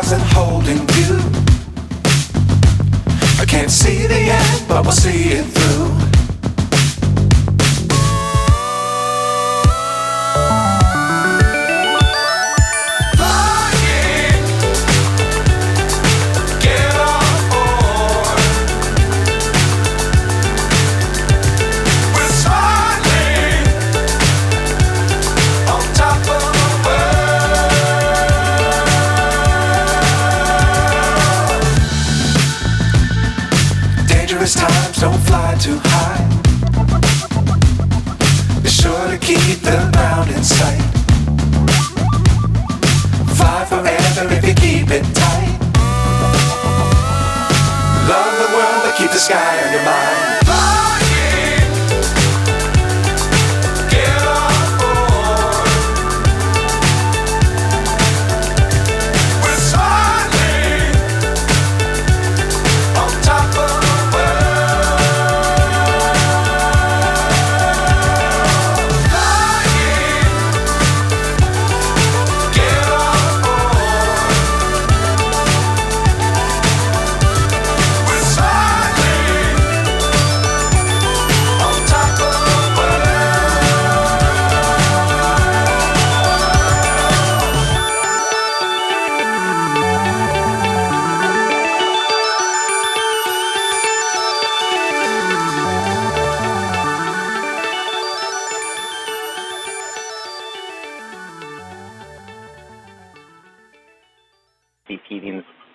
stars that holding you. I can't see the end, but we'll see it through. Times don't fly too high. Be sure to keep the ground in sight. Fly forever if you keep it tight. Love the world but keep the sky on your mind.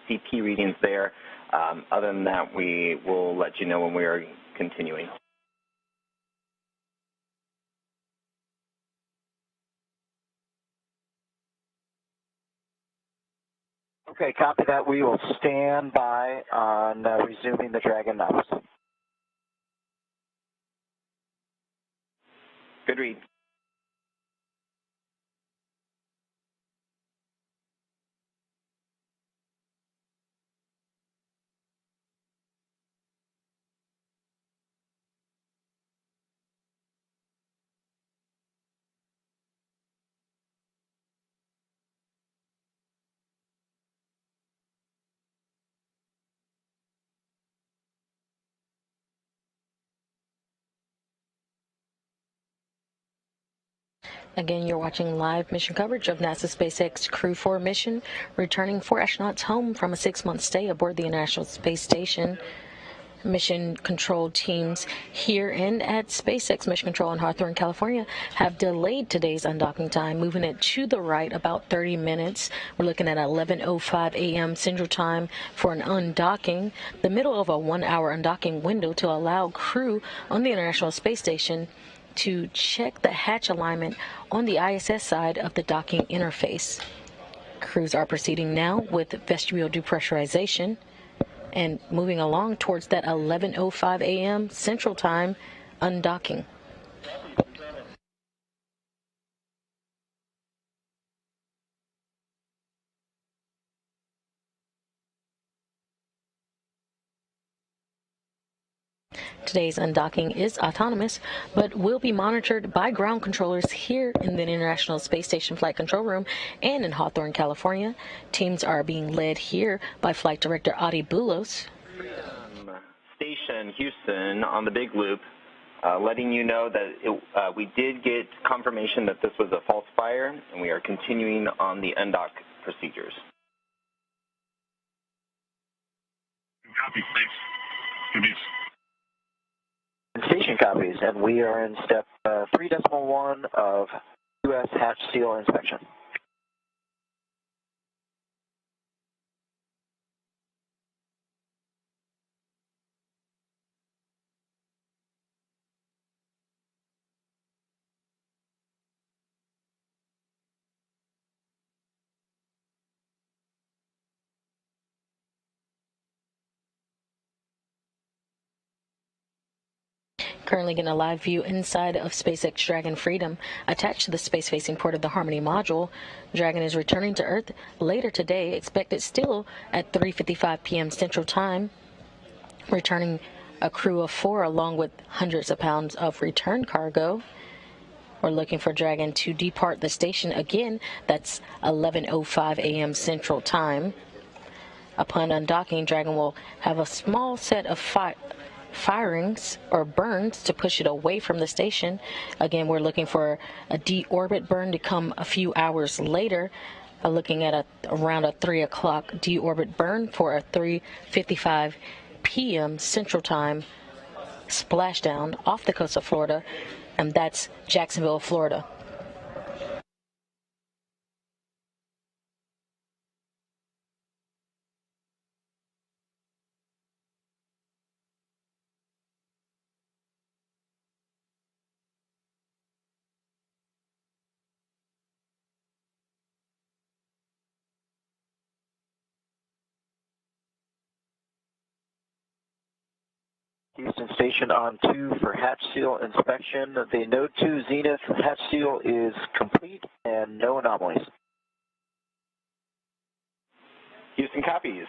CP readings there. Other than that, we will let you know when we are continuing. Okay, copy that. We will stand by on resuming the Dragon nose. Good read. Again, you're watching live mission coverage of NASA's SpaceX Crew 4 mission, returning 4 astronauts home from a 6-month stay aboard the International Space Station. Mission control teams here and at SpaceX Mission Control in Hawthorne, California, have delayed today's undocking time, moving it to the right about 30 minutes. We're looking at 11:05 a.m. Central Time for an undocking, the middle of a 1-hour undocking window to allow crew on the International Space Station to check the hatch alignment on the ISS side of the docking interface. Crews are proceeding now with vestibule depressurization and moving along towards that 11:05 a.m. Central Time undocking. Today's undocking is autonomous, but will be monitored by ground controllers here in the International Space Station Flight Control Room and in Hawthorne, California. Teams are being led here by Flight Director Adi Boulos. Station Houston on the Big Loop, letting you know that we did get confirmation that this was a false fire, and we are continuing on the undock procedures. Copy, thanks. Good news. Station copies, and we are in step 3.1 of U.S. hatch seal inspection. Currently getting a live view inside of SpaceX Dragon Freedom attached to the space-facing port of the Harmony module. Dragon is returning to Earth later today, expected still at 3:55 p.m. Central Time, returning a crew of 4 along with hundreds of pounds of return cargo. We're looking for Dragon to depart the station again. That's 11:05 a.m. Central Time. Upon undocking, Dragon will have a small set of firings or burns to push it away from the station. Again, we're looking for a deorbit burn to come a few hours later. Looking at around a 3 o'clock deorbit burn for a 3:55 p.m. Central Time splashdown off the coast of Florida, and that's Jacksonville, Florida. Houston Station on 2 for hatch seal inspection. The Node 2 Zenith hatch seal is complete and no anomalies. Houston copies.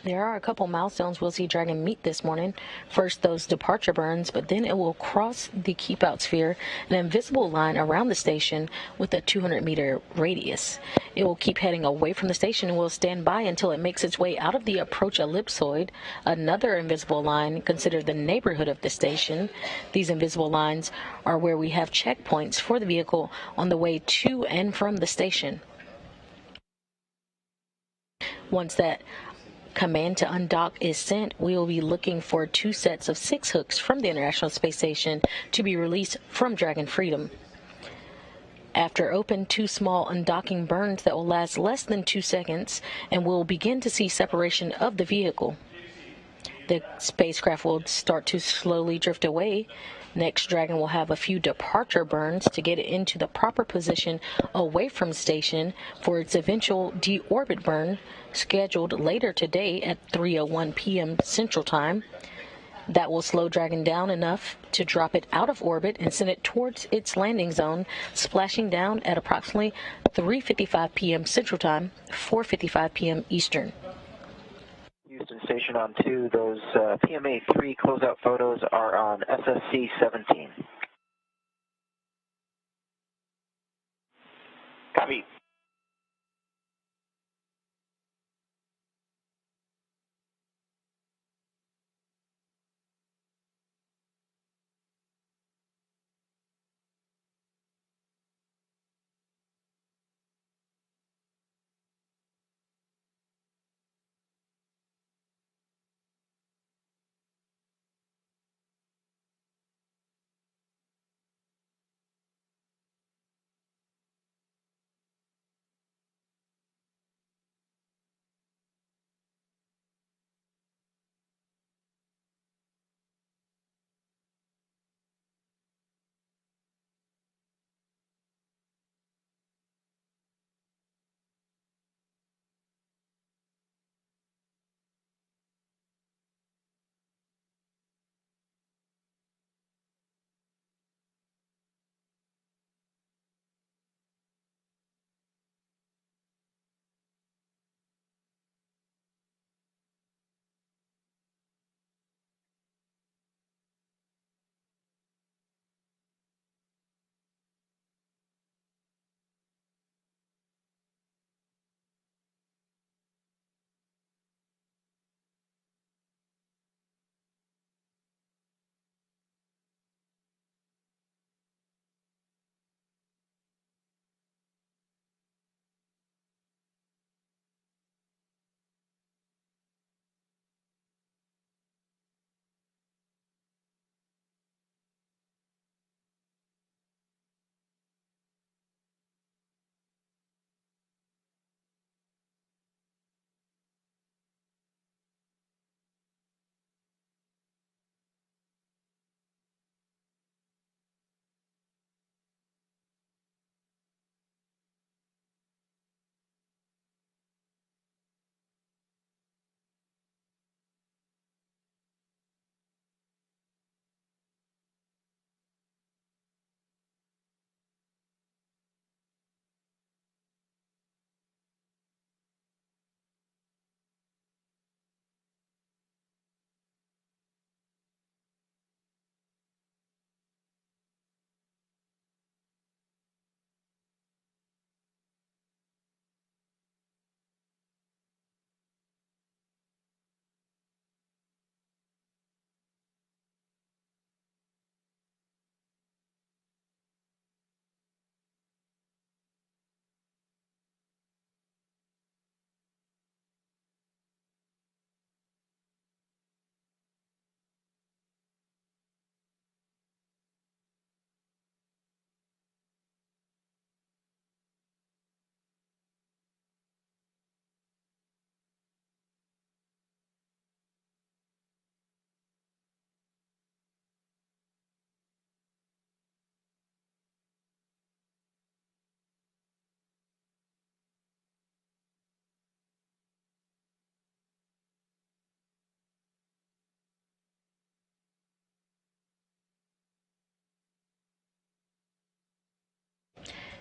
There are a couple milestones we'll see Dragon meet this morning. First, those departure burns, but then it will cross the keep out sphere, an invisible line around the station with a 200-meter radius. It will keep heading away from the station and will stand by until it makes its way out of the approach ellipsoid, another invisible line considered the neighborhood of the station. These invisible lines are where we have checkpoints for the vehicle on the way to and from the station. Once that command to undock is sent, we will be looking for 2 sets of 6 hooks from the International Space Station to be released from Dragon Freedom. After open, 2 small undocking burns that will last less than 2 seconds, and we'll begin to see separation of the vehicle. The spacecraft will start to slowly drift away. Next, Dragon will have a few departure burns to get it into the proper position away from station for its eventual deorbit burn, scheduled later today at 3:01 p.m. Central Time. That will slow Dragon down enough to drop it out of orbit and send it towards its landing zone, splashing down at approximately 3:55 p.m. Central Time, 4:55 p.m. Eastern. Houston Station on 2, those PMA 3 closeout photos are on SSC 17. Copy.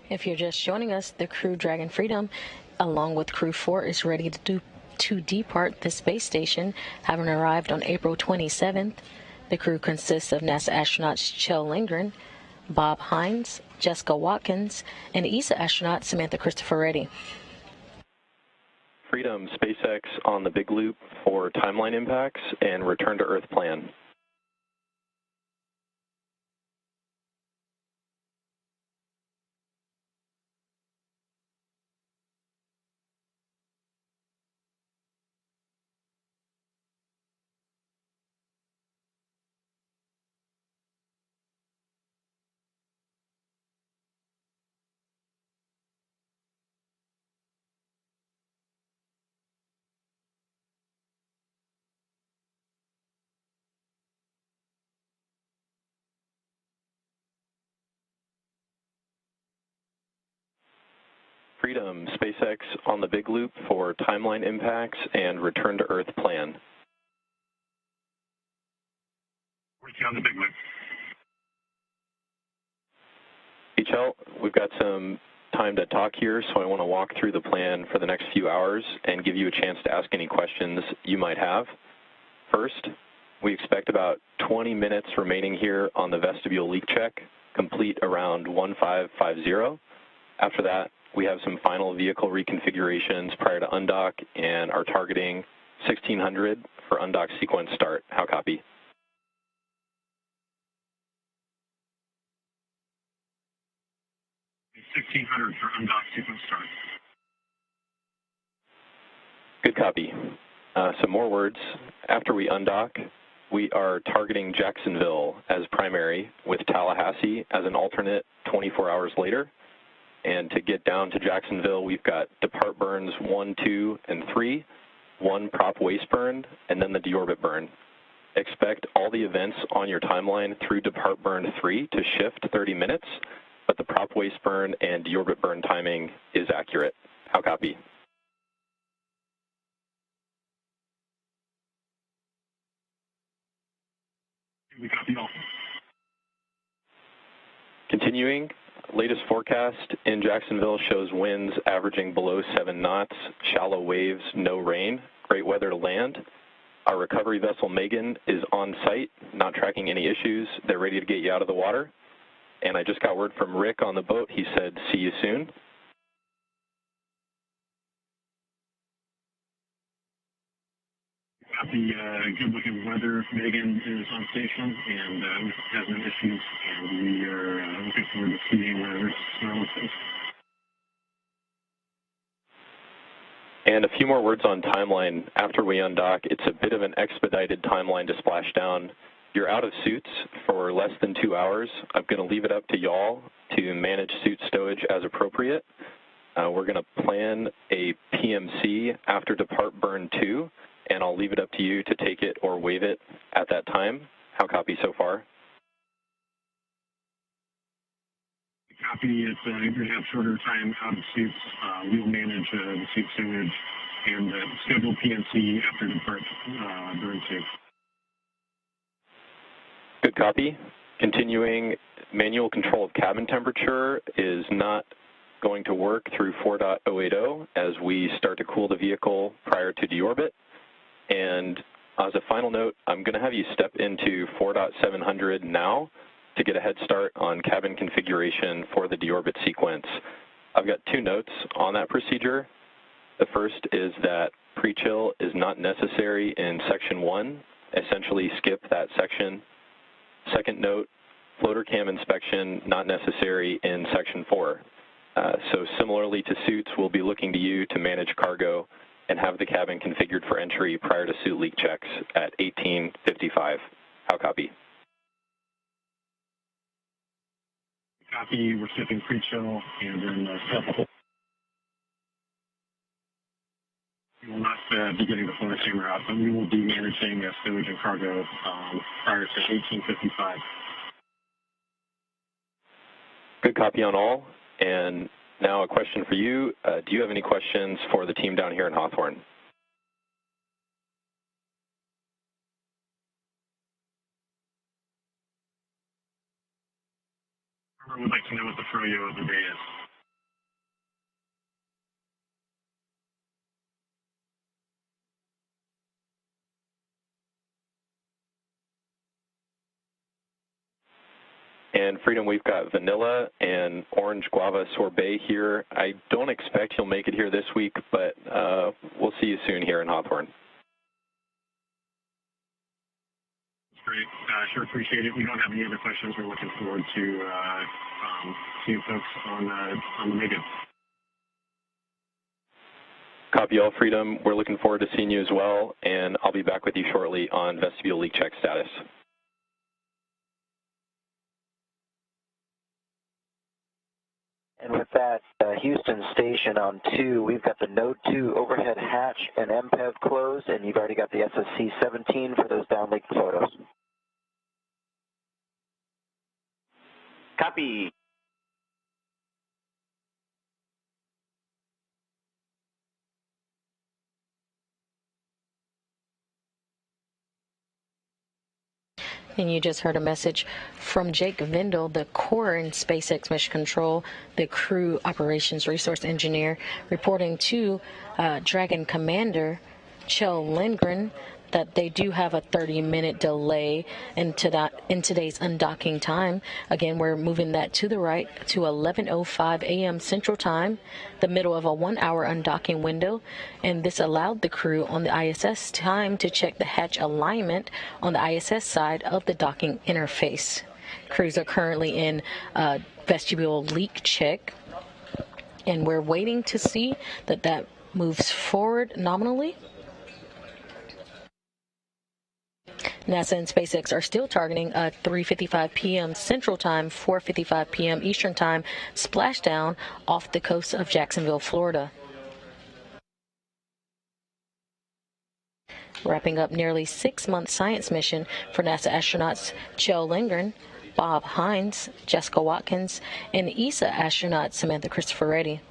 If you're just joining us, the crew Dragon Freedom, along with Crew 4, is ready to depart the space station, having arrived on April 27th. The crew consists of NASA astronauts Kjell Lindgren, Bob Hines, Jessica Watkins, and ESA astronaut Samantha Christopher Reddy. Freedom, SpaceX on the big loop for timeline impacts and return to Earth plan. Freedom, SpaceX on the big loop for timeline impacts and return to Earth plan. Working on the big loop. HL, we've got some time to talk here, so I want to walk through the plan for the next few hours and give you a chance to ask any questions you might have. First, we expect about 20 minutes remaining here on the vestibule leak check, complete around 1550. After that, we have some final vehicle reconfigurations prior to undock and are targeting 1600 for undock sequence start. How copy? $1,600 for undock sequence start. Good copy. Some more words. After we undock, we are targeting Jacksonville as primary with Tallahassee as an alternate 24 hours later. And to get down to Jacksonville, we've got depart burns 1, 2, and 3, 1 prop waste burn, and then the deorbit burn. Expect all the events on your timeline through depart burn 3 to shift 30 minutes, but the prop waste burn and deorbit burn timing is accurate. How copy? We copy all. Continuing, latest forecast in Jacksonville shows winds averaging below 7 knots, shallow waves, no rain, great weather to land. Our recovery vessel Megan is on site, not tracking any issues. They're ready to get you out of the water. And I just got word from Rick on the boat. He said, see you soon. Copy, good looking weather. Megan is on station and has no issues, and we are looking forward to seeing her smell and taste. And a few more words on timeline. After we undock, it's a bit of an expedited timeline to splash down. You're out of suits for less than 2 hours. I'm going to leave it up to y'all to manage suit stowage as appropriate. We're going to plan a PMC after depart burn 2, and I'll leave it up to you to take it or waive it at that time. How copy so far? Copy, it's going to have shorter time out of suits. We'll manage the suit stowage and schedule PNC after depart burn 2. Good copy. Continuing, manual control of cabin temperature is not going to work through 4.080 as we start to cool the vehicle prior to deorbit. And as a final note, I'm going to have you step into 4.700 now to get a head start on cabin configuration for the deorbit sequence. I've got 2 notes on that procedure. The first is that pre-chill is not necessary in section 1. Essentially skip that section. Second note, floater cam inspection not necessary in section 4. So similarly to suits, we'll be looking to you to manage cargo and have the cabin configured for entry prior to suit leak checks at 1855. How copy? Copy, we're skipping pre-chill and then step. We will not be getting the floater camera out, but we will be managing stowage and cargo prior to 1855. Good copy on all. And now a question for you. Do you have any questions for the team down here in Hawthorne? I would like to know what the froyo of the day is. And Freedom, we've got vanilla and orange guava sorbet here. I don't expect you'll make it here this week, but we'll see you soon here in Hawthorne. Great. Sure appreciate it. We don't have any other questions. We're looking forward to seeing folks on the Mega. Copy all, Freedom. We're looking forward to seeing you as well, and I'll be back with you shortly on vestibule leak check status. And with that, Houston Station on 2, we've got the Node 2 overhead hatch and MPEV closed, and you've already got the SSC-17 for those downlink photos. Copy. And you just heard a message from Jake Vendel, the core in SpaceX Mission Control, the crew operations resource engineer, reporting to Dragon Commander Kjell Lindgren that they do have a 30-minute delay in today's undocking time. Again, we're moving that to the right to 11:05 a.m. Central Time, the middle of a 1-hour undocking window, and this allowed the crew on the ISS time to check the hatch alignment on the ISS side of the docking interface. Crews are currently in vestibule leak check, and we're waiting to see that moves forward nominally. NASA and SpaceX are still targeting a 3:55 p.m. Central Time, 4:55 p.m. Eastern Time splashdown off the coast of Jacksonville, Florida. Wrapping up nearly 6-month science mission for NASA astronauts Kjell Lindgren, Bob Hines, Jessica Watkins, and ESA astronaut Samantha Christopher Reddy.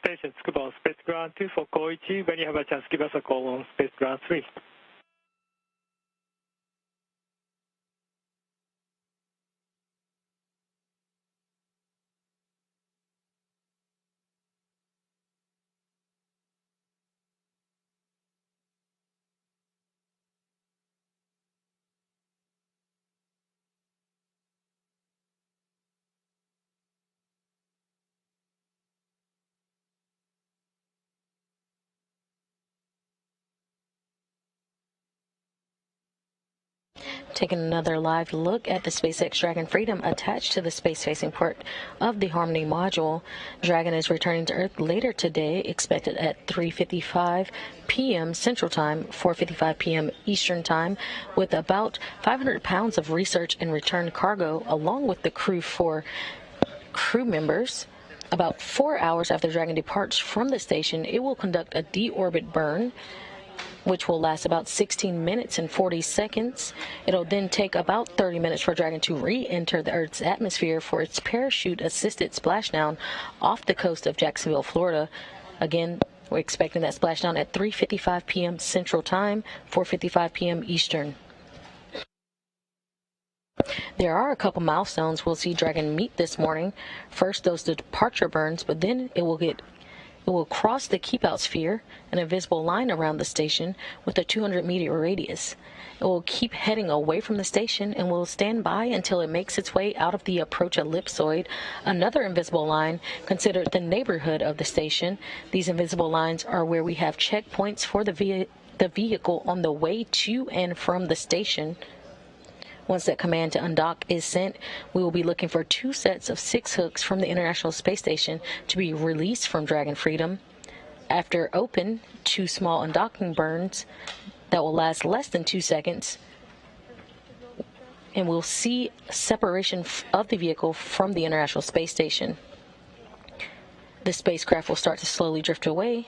Station Tsukuba on Space Ground 2 for Koichi. When you have a chance, give us a call on Space Ground 3. Taking another live look at the SpaceX Dragon Freedom attached to the space-facing port of the Harmony module. Dragon is returning to Earth later today, expected at 3:55 p.m. Central Time, 4:55 p.m. Eastern Time, with about 500 pounds of research and return cargo, along with the crew members About 4 hours after Dragon departs from the station, it will conduct a deorbit burn, which will last about 16 minutes and 40 seconds. It'll then take about 30 minutes for Dragon to re-enter the Earth's atmosphere for its parachute-assisted splashdown off the coast of Jacksonville, Florida. Again, we're expecting that splashdown at 3:55 p.m. Central Time, 4:55 p.m. Eastern. There are a couple milestones we'll see Dragon meet this morning. First, those departure burns, but then it will cross the keep-out sphere, an invisible line around the station with a 200-meter radius. It will keep heading away from the station and will stand by until it makes its way out of the approach ellipsoid, another invisible line considered the neighborhood of the station. These invisible lines are where we have checkpoints for the vehicle on the way to and from the station. Once that command to undock is sent, we will be looking for 2 sets of 6 hooks from the International Space Station to be released from Dragon Freedom. After open, 2 small undocking burns that will last less than 2 seconds, and we'll see separation of the vehicle from the International Space Station. The spacecraft will start to slowly drift away.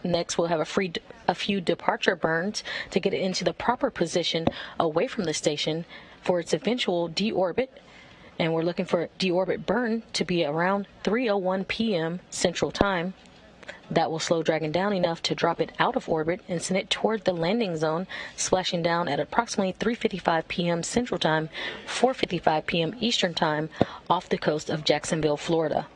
Next, we'll have a few departure burns to get it into the proper position away from the station for its eventual deorbit. And we're looking for deorbit burn to be around 3:01 p.m. Central Time. That will slow Dragon down enough to drop it out of orbit and send it toward the landing zone, splashing down at approximately 3:55 p.m. Central Time, 4:55 p.m. Eastern Time, off the coast of Jacksonville, Florida.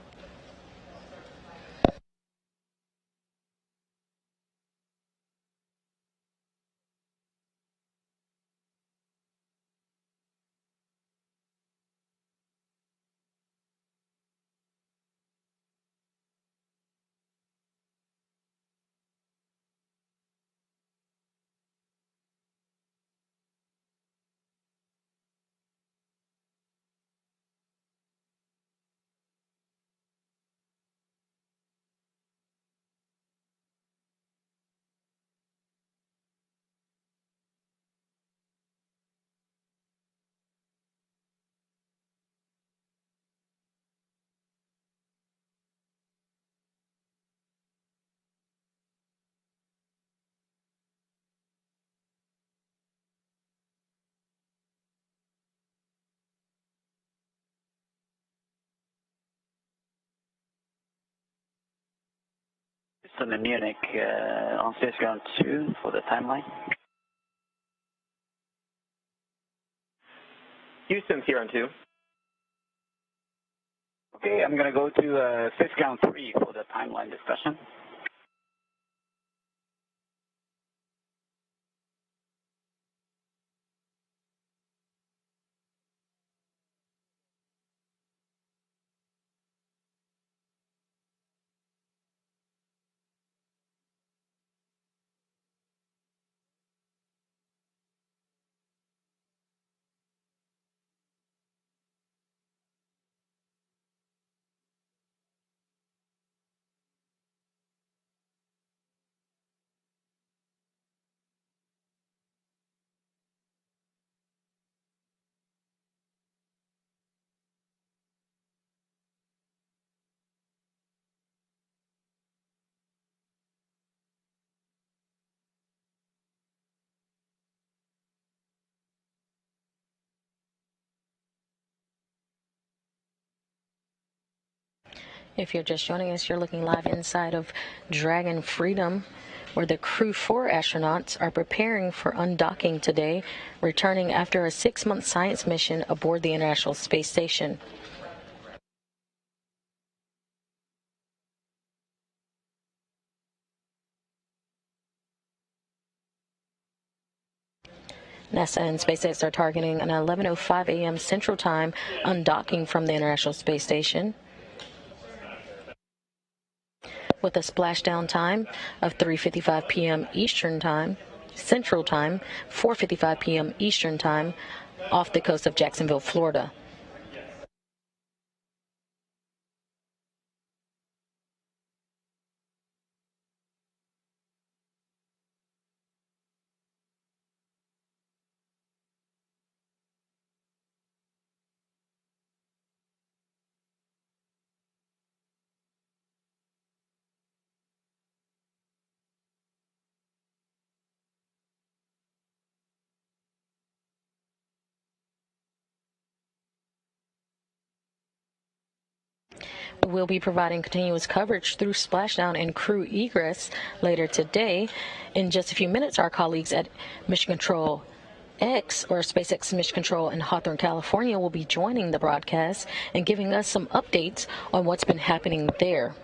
Houston in Munich on space ground 2 for the timeline. Houston's here on 2. Okay, I'm going to go to space ground 3 for the timeline discussion. If you're just joining us, you're looking live inside of Dragon Freedom, where the Crew 4 astronauts are preparing for undocking today, returning after a 6-month science mission aboard the International Space Station. NASA and SpaceX are targeting an 11:05 a.m. Central Time undocking from the International Space Station, with a splashdown time of 3:55 p.m. Eastern Time, Central Time, 4:55 p.m. Eastern Time, off the coast of Jacksonville, Florida. We'll be providing continuous coverage through splashdown and crew egress later today. In just a few minutes, our colleagues at Mission Control X, or SpaceX Mission Control in Hawthorne, California, will be joining the broadcast and giving us some updates on what's been happening there.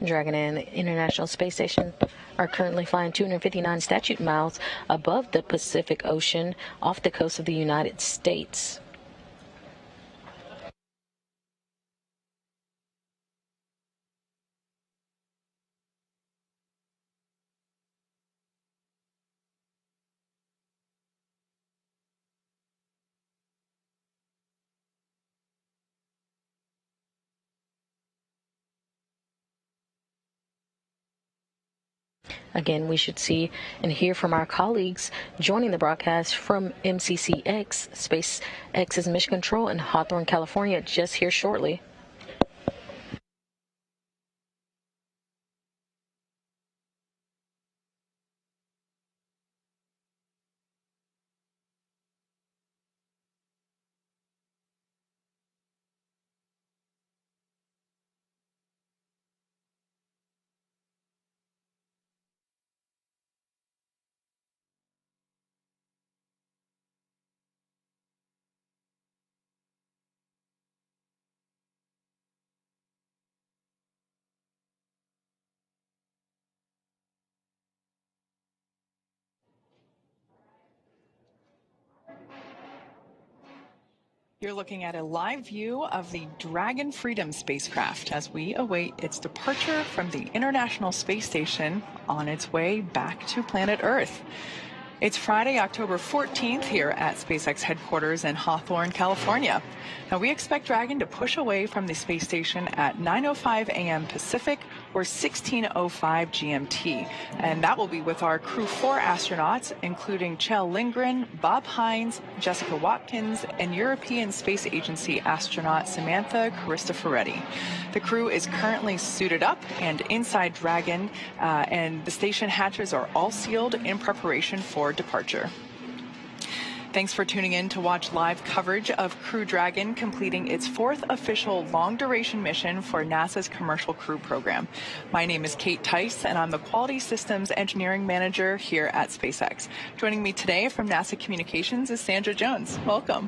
Dragon and the International Space Station are currently flying 259 statute miles above the Pacific Ocean off the coast of the United States. Again, we should see and hear from our colleagues joining the broadcast from MCCX, SpaceX's Mission Control in Hawthorne, California, just here shortly. You're looking at a live view of the Dragon Freedom spacecraft as we await its departure from the International Space Station on its way back to planet Earth. It's Friday, October 14th here at SpaceX headquarters in Hawthorne, California. Now, we expect Dragon to push away from the space station at 9:05 a.m. Pacific or 16:05 GMT. And that will be with our Crew 4 astronauts, including Kjell Lindgren, Bob Hines, Jessica Watkins, and European Space Agency astronaut Samantha Cristoforetti. The crew is currently suited up and inside Dragon, and the station hatches are all sealed in preparation for departure. Thanks for tuning in to watch live coverage of Crew Dragon completing its 4th official long-duration mission for NASA's Commercial Crew Program. My name is Kate Tice, and I'm the Quality Systems Engineering Manager here at SpaceX. Joining me today from NASA Communications is Sandra Jones. Welcome.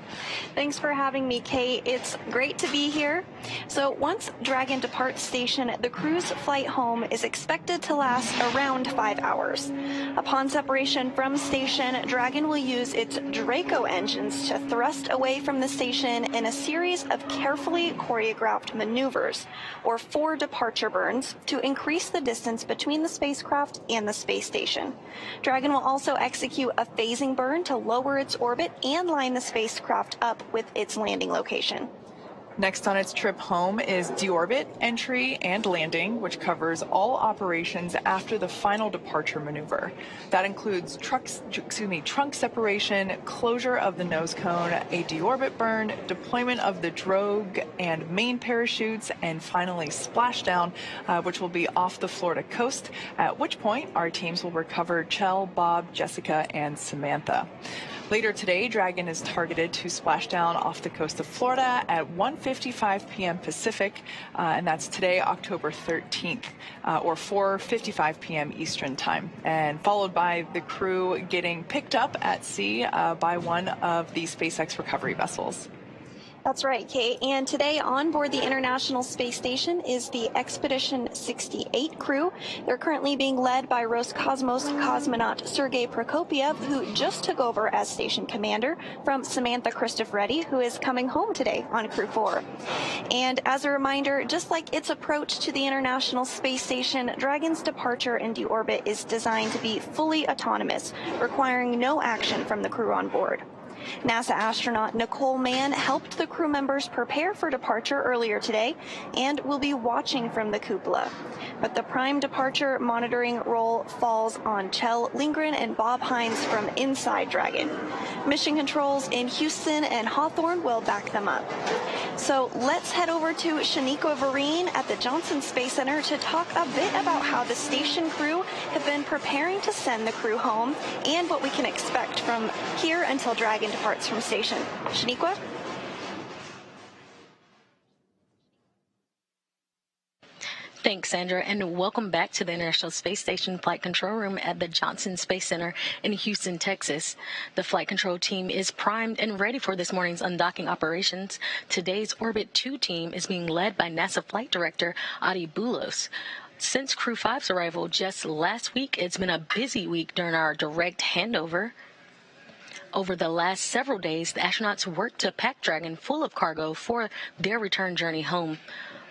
Thanks for having me, Kate. It's great to be here. So once Dragon departs station, the crew's flight home is expected to last around 5 hours. Upon separation from station, Dragon will use its Draco engines to thrust away from the station in a series of carefully choreographed maneuvers, or 4 departure burns, to increase the distance between the spacecraft and the space station. Dragon will also execute a phasing burn to lower its orbit and line the spacecraft up with its landing location. Next on its trip home is deorbit, entry, and landing, which covers all operations after the final departure maneuver. That includes trunk separation, closure of the nose cone, a deorbit burn, deployment of the drogue and main parachutes, and finally splashdown, which will be off the Florida coast, at which point our teams will recover Kjell, Bob, Jessica, and Samantha. Later today, Dragon is targeted to splash down off the coast of Florida at 1:55 p.m. Pacific, and that's today, October 13th, or 4:55 p.m. Eastern Time, and followed by the crew getting picked up at sea by one of the SpaceX recovery vessels. That's right, Kate. And today on board the International Space Station is the Expedition 68 crew. They're currently being led by Roscosmos cosmonaut Sergei Prokopyev, who just took over as station commander from Samantha Cristoforetti, who is coming home today on Crew 4. And as a reminder, just like its approach to the International Space Station, Dragon's departure and deorbit is designed to be fully autonomous, requiring no action from the crew on board. NASA astronaut Nicole Mann helped the crew members prepare for departure earlier today and will be watching from the cupola. But the prime departure monitoring role falls on Kjell Lindgren and Bob Hines from inside Dragon. Mission controls in Houston and Hawthorne will back them up. So let's head over to Shaniqua Vereen at the Johnson Space Center to talk a bit about how the station crew have been preparing to send the crew home and what we can expect from here until Dragon departs from station. Shaniqua? Thanks, Sandra, and welcome back to the International Space Station Flight Control Room at the Johnson Space Center in Houston, Texas. The flight control team is primed and ready for this morning's undocking operations. Today's Orbit 2 team is being led by NASA Flight Director Adi Boulos. Since Crew 5's arrival just last week, it's been a busy week during our direct handover. Over the last several days, the astronauts worked to pack Dragon full of cargo for their return journey home.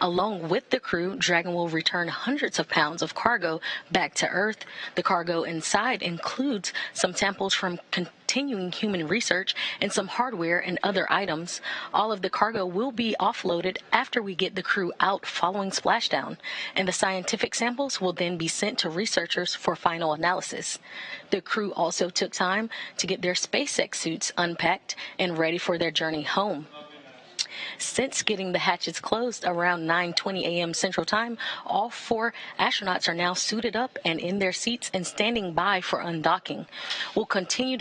Along with the crew, Dragon will return hundreds of pounds of cargo back to Earth. The cargo inside includes some samples from continuing human research and some hardware and other items. All of the cargo will be offloaded after we get the crew out following splashdown, and the scientific samples will then be sent to researchers for final analysis. The crew also took time to get their SpaceX suits unpacked and ready for their journey home. Since getting the hatches closed around 9:20 a.m. Central Time, all 4 astronauts are now suited up and in their seats and standing by for undocking. We'll continue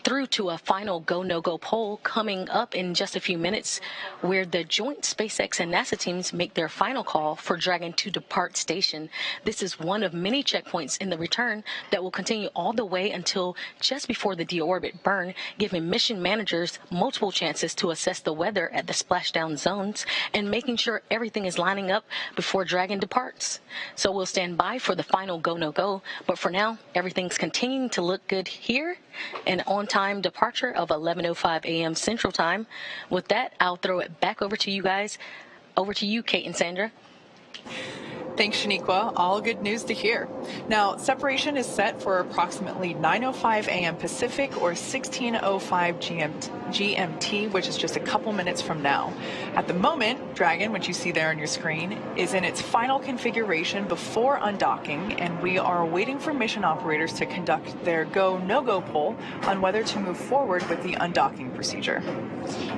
through to a final go, no-go poll coming up in just a few minutes, where the joint SpaceX and NASA teams make their final call for Dragon to depart station. This is one of many checkpoints in the return that will continue all the way until just before the deorbit burn, giving mission managers multiple chances to assess the weather at the splashdown zones and making sure everything is lining up before Dragon departs. So we'll stand by for the final go, no-go, but for now, everything's continuing to look good here. And on-time departure of 11:05 a.m. Central Time. With that, I'll throw it back over to you guys. Over to you, Kate and Sandra. Thanks, Shaniqua. All good news to hear. Now, separation is set for approximately 9:05 a.m. Pacific or 16:05 GMT, which is just a couple minutes from now. At the moment, Dragon, which you see there on your screen, is in its final configuration before undocking, and we are waiting for mission operators to conduct their go, no-go poll on whether to move forward with the undocking procedure.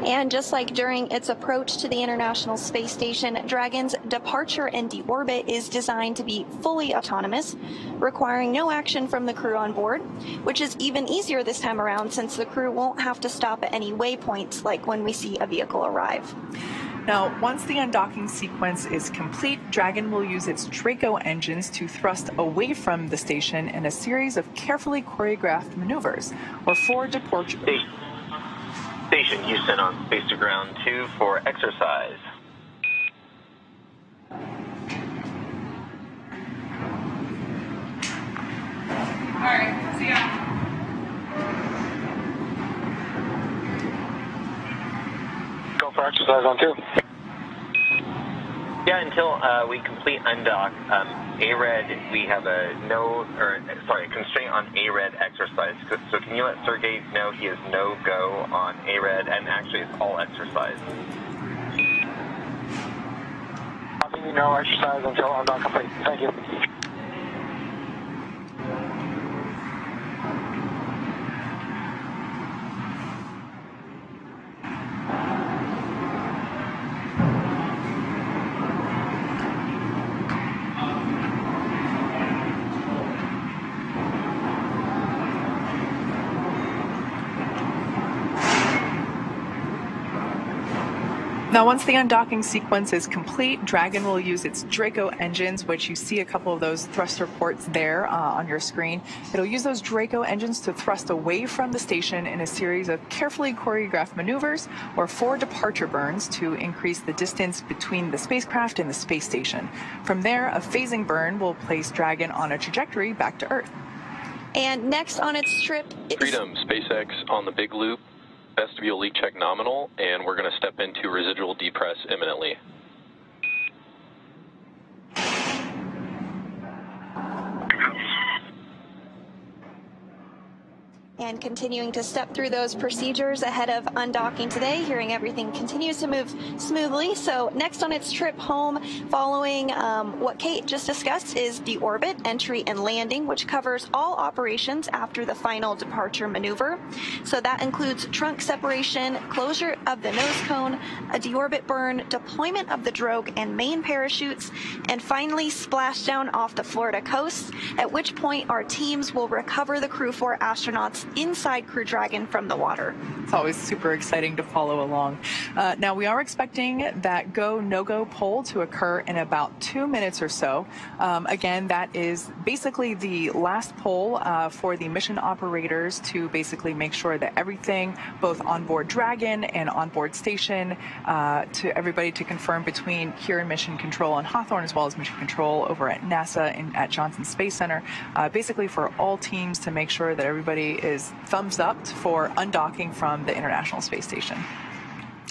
And just like during its approach to the International Space Station, Dragon's departure and deorbit is designed to be fully autonomous, requiring no action from the crew on board, which is even easier this time around since the crew won't have to stop at any waypoints like when we see a vehicle arrive. Now, once the undocking sequence is complete, Dragon will use its Draco engines to thrust away from the station in a series of carefully choreographed maneuvers, or for departure. Station Houston on Space to Ground 2 for exercise. All right, see ya. Go for exercise on 2. Yeah, until we complete undock, ARED, we have a constraint on ARED exercise. So can you let Sergey know he is no-go on ARED, and actually it's all exercise? Copy, no exercise until undock complete. Thank you. Now, once the undocking sequence is complete, Dragon will use its Draco engines, which you see a couple of those thruster ports there on your screen. It'll use those Draco engines to thrust away from the station in a series of carefully choreographed maneuvers or 4 departure burns to increase the distance between the spacecraft and the space station. From there, a phasing burn will place Dragon on a trajectory back to Earth. And next on its trip is Freedom, SpaceX on the big loop. Vestibule leak check nominal, and we're going to step into residual depress imminently. and continuing to step through those procedures ahead of undocking today, hearing everything continues to move smoothly. So next on its trip home, following what Kate just discussed, is deorbit, entry, and landing, which covers all operations after the final departure maneuver. So that includes trunk separation, closure of the nose cone, a deorbit burn, deployment of the drogue and main parachutes, and finally splashdown off the Florida coast, at which point our teams will recover the Crew 4 astronauts inside Crew Dragon from the water. It's always super exciting to follow along. Now, we are expecting that go, no-go poll to occur in about 2 minutes or so. Again, that is basically the last poll for the mission operators to basically make sure that everything, both on board Dragon and on board station, to everybody to confirm between here in Mission Control and Hawthorne, as well as Mission Control over at NASA and at Johnson Space Center, basically for all teams to make sure that everybody is thumbs up for undocking from the International Space Station.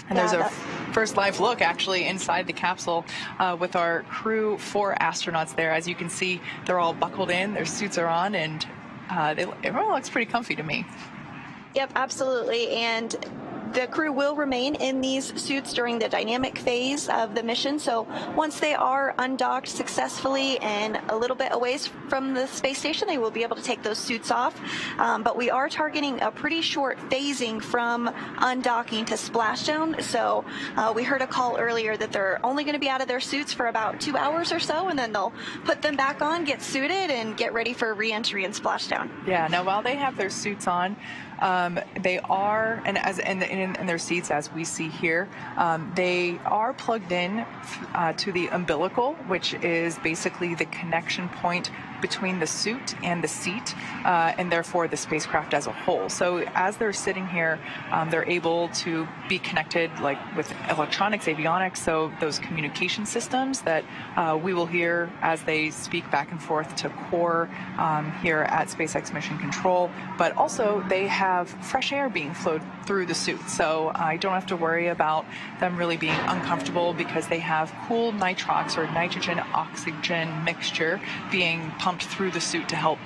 And there's a first live look actually inside the capsule with our Crew 4 astronauts there. As you can see, they're all buckled in, their suits are on, and everyone looks pretty comfy to me. Yep, absolutely. And the crew will remain in these suits during the dynamic phase of the mission. So once they are undocked successfully and a little bit away from the space station, they will be able to take those suits off. But we are targeting a pretty short phasing from undocking to splashdown. So we heard a call earlier that they're only going to be out of their suits for about 2 hours or so, and then they'll put them back on, get suited, and get ready for re-entry and splashdown. Yeah, now while they have their suits on, they are, and as in their seats, as we see here, they are plugged in to the umbilical, which is basically the connection point between the suit and the seat, and therefore the spacecraft as a whole. So as they're sitting here, they're able to be connected like with electronics, avionics, so those communication systems that we will hear as they speak back and forth to core here at SpaceX Mission Control. But also they have fresh air being flowed through the suit, so I don't have to worry about them really being uncomfortable because they have cool nitrox or nitrogen oxygen mixture being pumped through the suit to help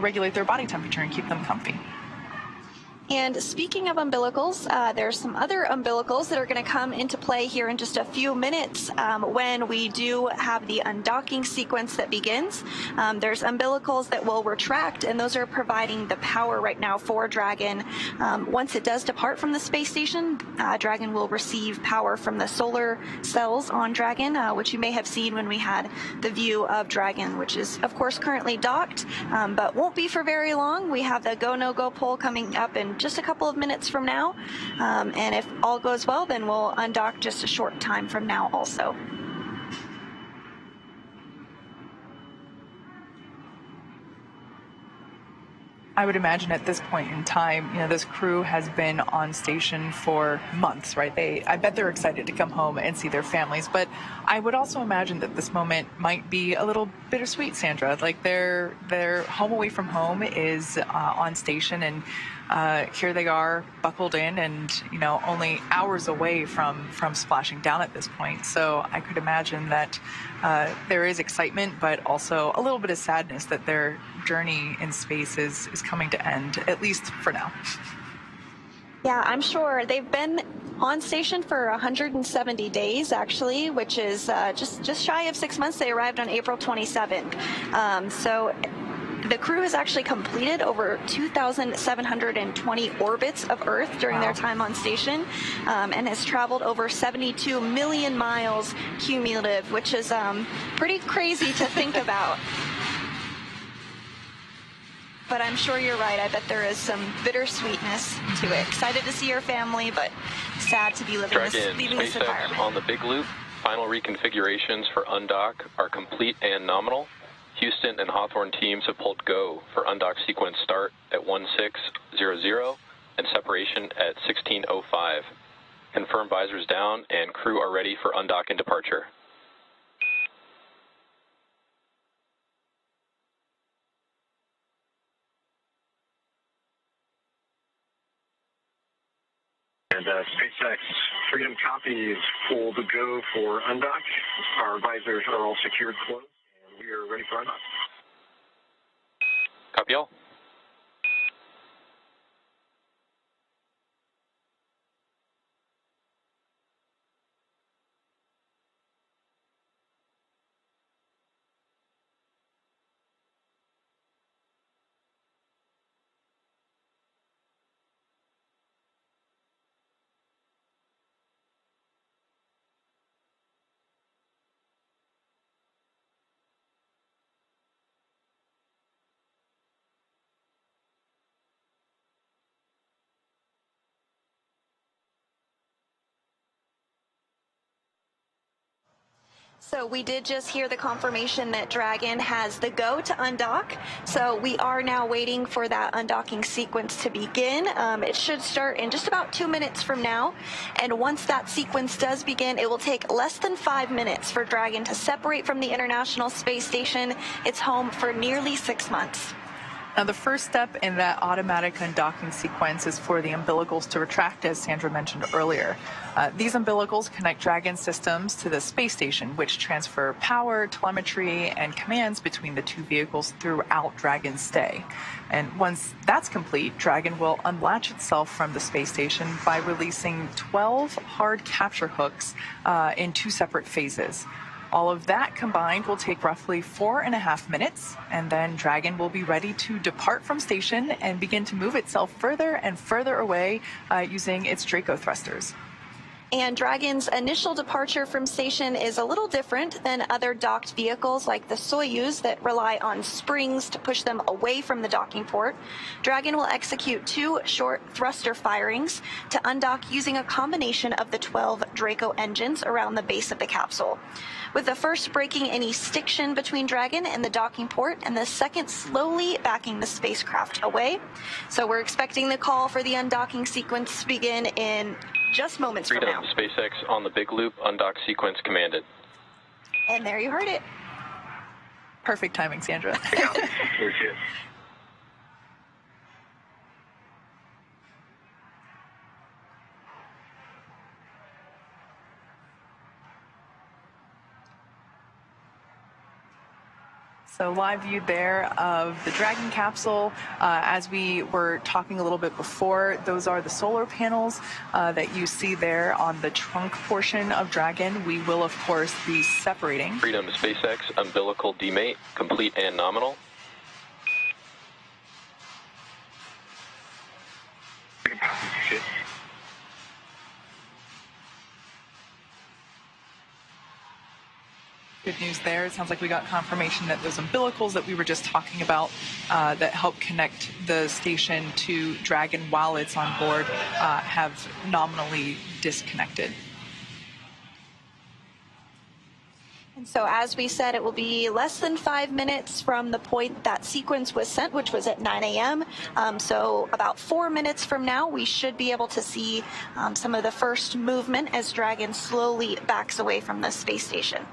regulate their body temperature and keep them comfy. And speaking of umbilicals, there's some other umbilicals that are going to come into play here in just a few minutes when we do have the undocking sequence that begins. There's umbilicals that will retract, and those are providing the power right now for Dragon. Once it does depart from the space station, Dragon will receive power from the solar cells on Dragon, which you may have seen when we had the view of Dragon, which is, of course, currently docked, but won't be for very long. We have the go, no-go poll coming up in just a couple of minutes from now, and if all goes well, then we'll undock just a short time from now also. I would imagine at this point in time, this crew has been on station for months, right? I bet they're excited to come home and see their families. But I would also imagine that this moment might be a little bittersweet, Sandra. Like their home away from home is on station, and here they are buckled in and, only hours away from splashing down at this point. So I could imagine that there is excitement, but also a little bit of sadness that their journey in space is coming to end, at least for now. Yeah, I'm sure. They've been on station for 170 days, actually, which is just shy of 6 months. They arrived on April 27th. So the crew has actually completed over 2,720 orbits of Earth during their time on station, and has traveled over 72 million miles cumulative, which is pretty crazy to think about. But I'm sure you're right. I bet there is some bittersweetness to it. Excited to see your family, but sad to be leaving this environment. On the big loop, final reconfigurations for undock are complete and nominal. Houston and Hawthorne teams have pulled go for undock sequence start at 1600 and separation at 1605. Confirm visors down and crew are ready for undock and departure. And SpaceX Freedom copies pull the go for undock. Our visors are all secured closed, and we are ready for undock. Copy all. So we did just hear the confirmation that Dragon has the go to undock. So we are now waiting for that undocking sequence to begin. It should start in just about 2 minutes from now. And once that sequence does begin, it will take less than 5 minutes for Dragon to separate from the International Space Station. It's home for nearly 6 months. Now, the first step in that automatic undocking sequence is for the umbilicals to retract, as Sandra mentioned earlier. These umbilicals connect Dragon systems to the space station, which transfer power, telemetry, and commands between the two vehicles throughout Dragon's stay. And once that's complete, Dragon will unlatch itself from the space station by releasing 12 hard capture hooks in 2 separate phases. All of that combined will take roughly 4.5 minutes, and then Dragon will be ready to depart from station and begin to move itself further and further away using its Draco thrusters. And Dragon's initial departure from station is a little different than other docked vehicles like the Soyuz that rely on springs to push them away from the docking port. Dragon will execute 2 short thruster firings to undock using a combination of the 12 Draco engines around the base of the capsule, with the first breaking any stiction between Dragon and the docking port, and the second slowly backing the spacecraft away. So we're expecting the call for the undocking sequence to begin in just moments from now. SpaceX on the big loop, undock sequence commanded. And there you heard it. Perfect timing, Sandra. So live view there of the Dragon capsule. As we were talking a little bit before, those are the solar panels that you see there on the trunk portion of Dragon. We will, of course, be separating. Freedom SpaceX, umbilical demate, complete and nominal. Good news there. It sounds like we got confirmation that those umbilicals that we were just talking about that help connect the station to Dragon while it's on board have nominally disconnected. And so as we said, it will be less than 5 minutes from the point that sequence was sent, which was at 9 a.m. So about 4 minutes from now, we should be able to see some of the first movement as Dragon slowly backs away from the space station.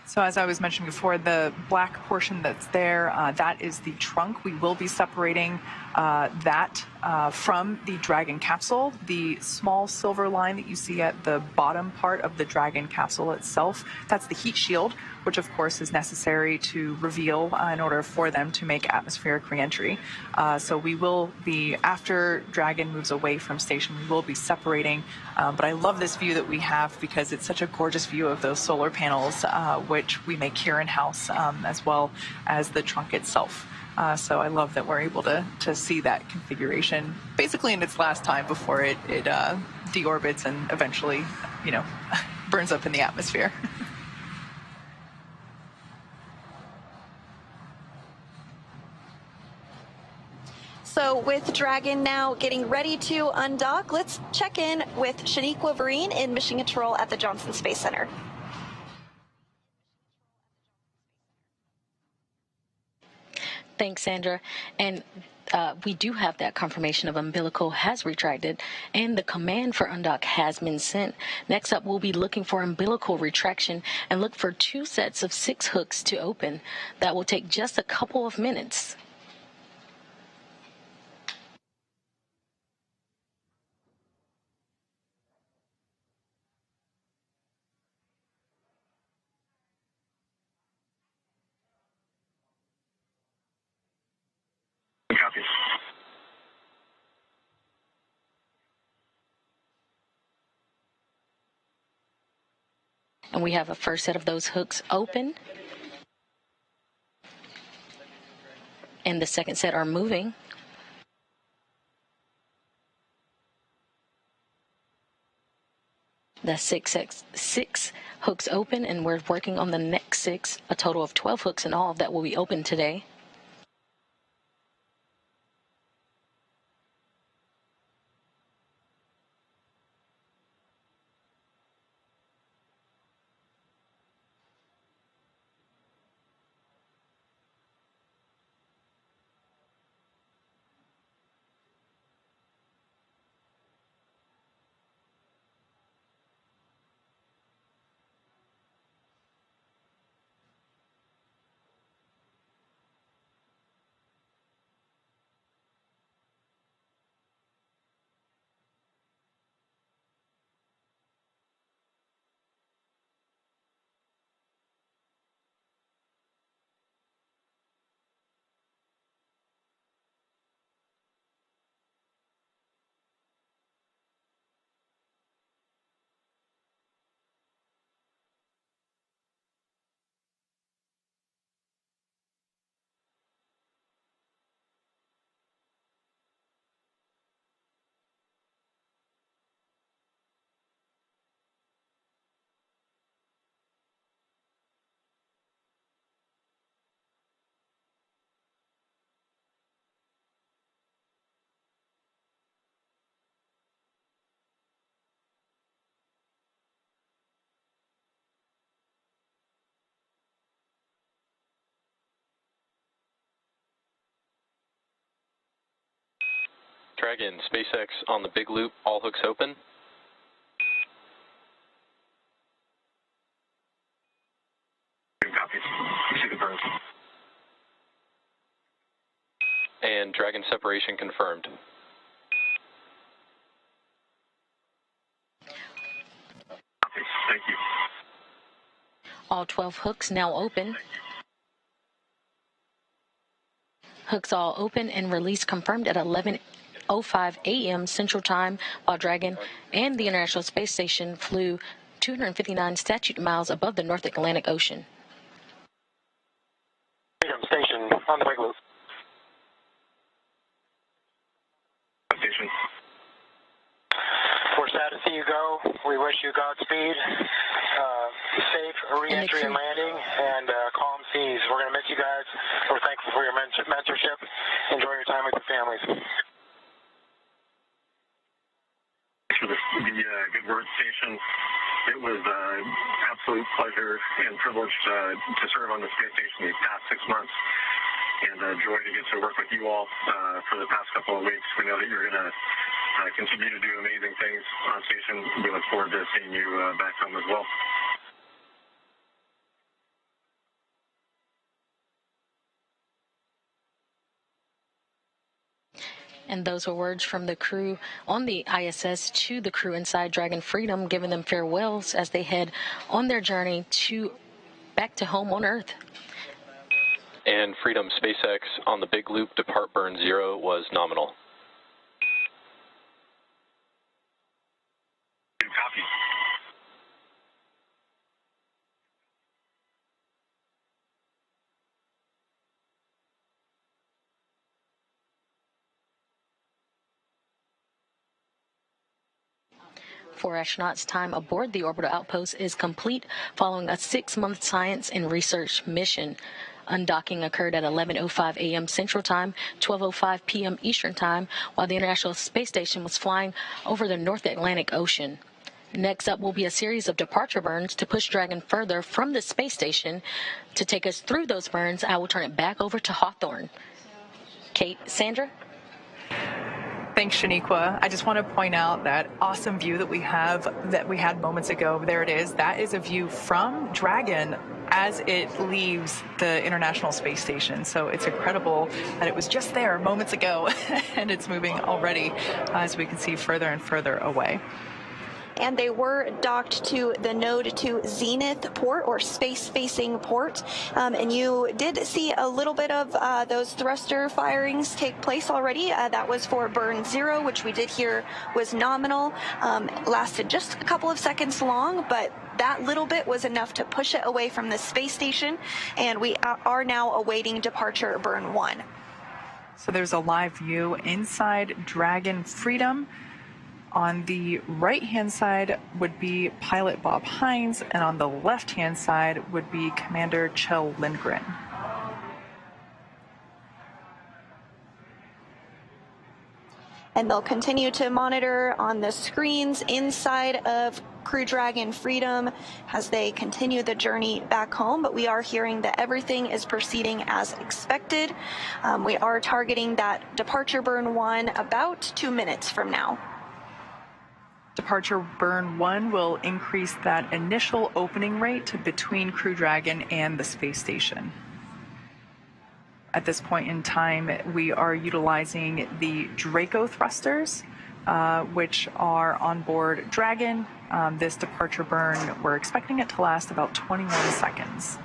So as I was mentioning before, the black portion that's there, that is the trunk. We will be separating that from the Dragon capsule. The small silver line that you see at the bottom part of the Dragon capsule itself, that's the heat shield, which of course is necessary to reveal in order for them to make atmospheric reentry. So we will be, after Dragon moves away from station, we will be separating. But I love this view that we have because it's such a gorgeous view of those solar panels, which we make here in-house, as well as the trunk itself. So I love that we're able to see that configuration basically in its last time before it deorbits and eventually, burns up in the atmosphere. So with Dragon now getting ready to undock, let's check in with Shaniqua Vereen in Mission Control at the Johnson Space Center. Thanks, Sandra. And we do have that confirmation of umbilical has retracted and the command for undock has been sent. Next up, we'll be looking for umbilical retraction and look for 2 sets of 6 hooks to open. That will take just a couple of minutes. Copy. And we have a first set of those hooks open. And the second set are moving. The 6 hooks open, and we're working on the next 6, a total of 12 hooks in all that will be open today. Dragon, SpaceX on the big loop, all hooks open. Copy. You see the burns. And Dragon separation confirmed. Copy. Thank you. All 12 hooks now open. Hooks all open and release confirmed at 11:05 a.m. Central Time, while Dragon and the International Space Station flew 259 statute miles above the North Atlantic Ocean. Freedom Station on the big loop. Station. We're sad to see you go. We wish you Godspeed, safe re-entry and landing, and calm seas. We're going to miss you guys. We're thankful for your mentorship. Enjoy your time with your families. Thanks for the good word, Station. It was an absolute pleasure and privilege to serve on the space station these past 6 months, and a joy to get to work with you all for the past couple of weeks. We know that you're going to continue to do amazing things on station. We look forward to seeing you back home as well. And those were words from the crew on the ISS to the crew inside Dragon Freedom, giving them farewells as they head on their journey back to home on Earth. And Freedom, SpaceX on the big loop, depart burn 0 was nominal. Copy. For astronauts, time aboard the orbital outpost is complete following a 6-month science and research mission. Undocking occurred at 11:05 a.m. Central Time, 12:05 p.m. Eastern Time, while the International Space Station was flying over the North Atlantic Ocean. Next up will be a series of departure burns to push Dragon further from the space station. To take us through those burns, I will turn it back over to Hawthorne. Kate, Sandra? Thanks, Shaniqua. I just want to point out that awesome view that we had moments ago. There it is. That is a view from Dragon as it leaves the International Space Station. So it's incredible that it was just there moments ago and it's moving already as we can see further and further away. And they were docked to the Node 2 Zenith port, or space-facing port. And you did see a little bit of those thruster firings take place already. That was for burn 0, which we did hear was nominal. Lasted just a couple of seconds long, but that little bit was enough to push it away from the space station. And we are now awaiting departure burn 1. So there's a live view inside Dragon Freedom. On the right-hand side would be pilot Bob Hines, and on the left-hand side would be Commander Kjell Lindgren. And they'll continue to monitor on the screens inside of Crew Dragon Freedom as they continue the journey back home. But we are hearing that everything is proceeding as expected. We are targeting that departure burn 1 about 2 minutes from now. Departure burn 1 will increase that initial opening rate between Crew Dragon and the space station. At this point in time, we are utilizing the Draco thrusters, which are on board Dragon. This departure burn, we're expecting it to last about 21 seconds.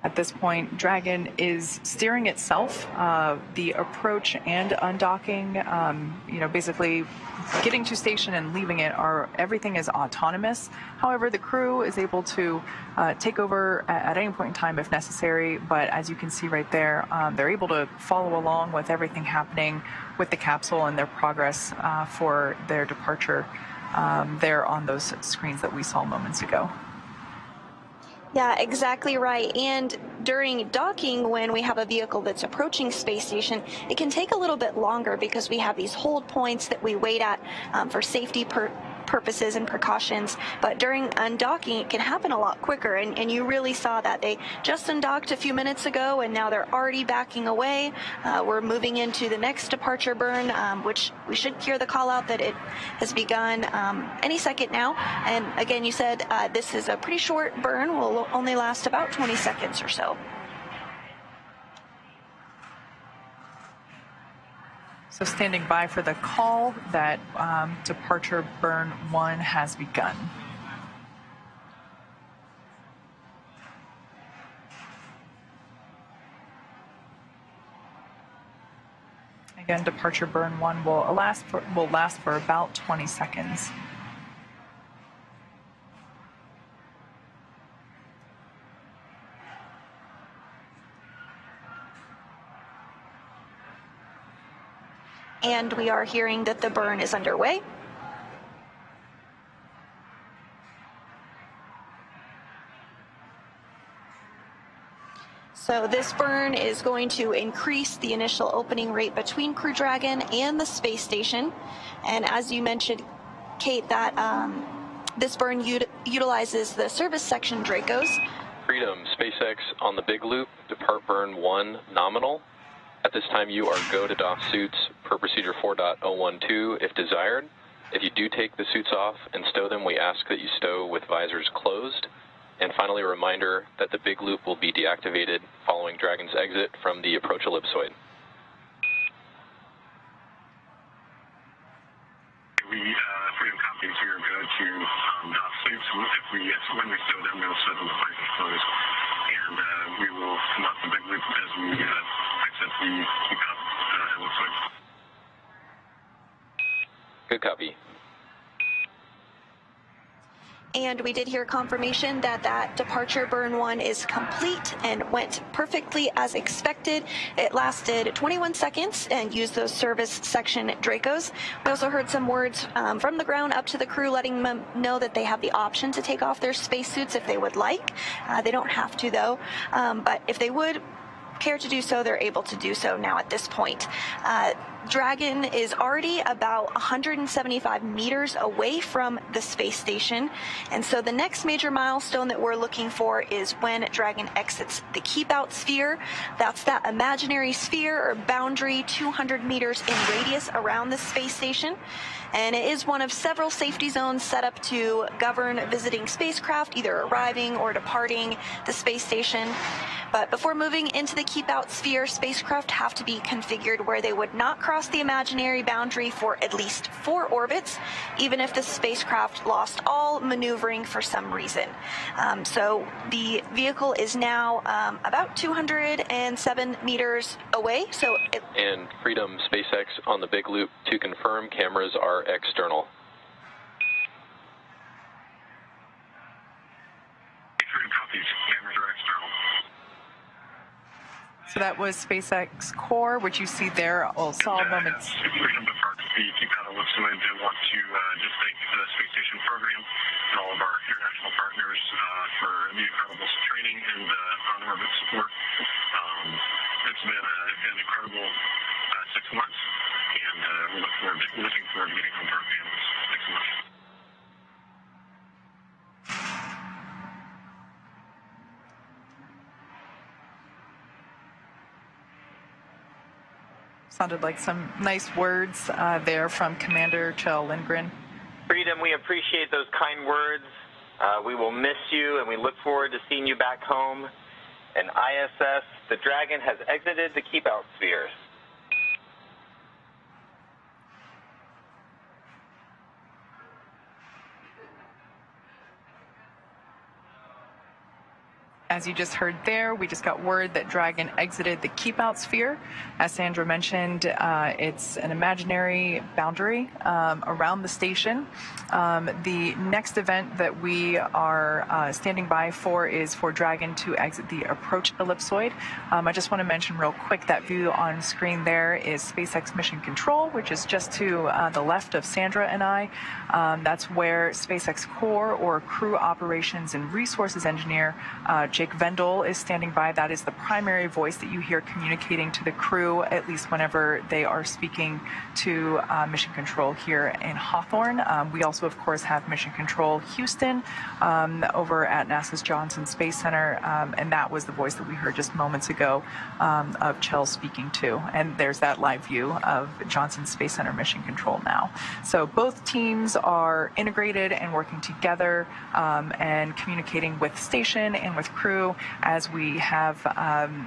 At this point, Dragon is steering itself. The approach and undocking, basically getting to station and leaving it, everything is autonomous. However, the crew is able to take over at any point in time if necessary. But as you can see right there, they're able to follow along with everything happening with the capsule and their progress for their departure there on those screens that we saw moments ago. Yeah, exactly right. And during docking, when we have a vehicle that's approaching space station, it can take a little bit longer because we have these hold points that we wait at for safety purposes and precautions, but during undocking, it can happen a lot quicker, and you really saw that. They just undocked a few minutes ago, and now they're already backing away. We're moving into the next departure burn, which we should hear the call out that it has begun any second now. And again, you said this is a pretty short burn, will only last about 20 seconds or so. So standing by for the call that departure burn 1 has begun. Again, departure burn 1 will last for about 20 seconds. And we are hearing that the burn is underway. So this burn is going to increase the initial opening rate between Crew Dragon and the space station. And as you mentioned, Kate, that this burn utilizes the service section Dracos. Freedom, SpaceX on the big loop, depart burn 1 nominal. At this time, you are go to dock suits per procedure 4.012 if desired. If you do take the suits off and stow them, we ask that you stow with visors closed. And finally, a reminder that the big loop will be deactivated following Dragon's exit from the approach ellipsoid. Freedom copies, we are good to dock suits. When we stow them, we'll stow them with visors closed. And we will come up the big loop as we exit the ellipsoid. Good copy. And we did hear confirmation that that departure burn 1 is complete and went perfectly as expected. It lasted 21 seconds and used those service section Dracos. We also heard some words from the ground up to the crew letting them know that they have the option to take off their spacesuits if they would like. They don't have to though, but if they would care to do so, they're able to do so now at this point. Dragon is already about 175 meters away from the space station, and so the next major milestone that we're looking for is when Dragon exits the keep out sphere. That's that imaginary sphere or boundary 200 meters in radius around the space station, and it is one of several safety zones set up to govern visiting spacecraft either arriving or departing the space station. But before moving into the keep out sphere, spacecraft have to be configured where they would not cross the imaginary boundary for at least 4 orbits, even if the spacecraft lost all maneuvering for some reason. So the vehicle is now about 207 meters away. And Freedom, SpaceX on the big loop to confirm cameras are external. Freedom copies, cameras are external. So that was SpaceX Core, which you see there. All saw moments. Freedom departs the keep out ellipsoid. They want to just thank the space station program and all of our international partners for the incredible training and on-orbit support. It's been an incredible 6 months, and we're looking forward to getting home to our families. Thanks so much. Sounded like some nice words there from Commander Kjell Lindgren. Freedom, we appreciate those kind words. We will miss you, and we look forward to seeing you back home. And ISS, the Dragon has exited the keep out sphere. As you just heard there, we just got word that Dragon exited the keep out sphere. As Sandra mentioned, it's an imaginary boundary around the station. The next event that we are standing by for is for Dragon to exit the approach ellipsoid. I just want to mention real quick that view on screen there is SpaceX Mission Control, which is just to the left of Sandra and I. That's where SpaceX Core or Crew Operations and Resources Engineer Jacob Nick Vendel is standing by. That is the primary voice that you hear communicating to the crew, at least whenever they are speaking to Mission Control here in Hawthorne. We also, of course, have Mission Control Houston over at NASA's Johnson Space Center, and that was the voice that we heard just moments ago of Chell speaking to. And there's that live view of Johnson Space Center Mission Control now. So both teams are integrated and working together and communicating with station and with crew as we have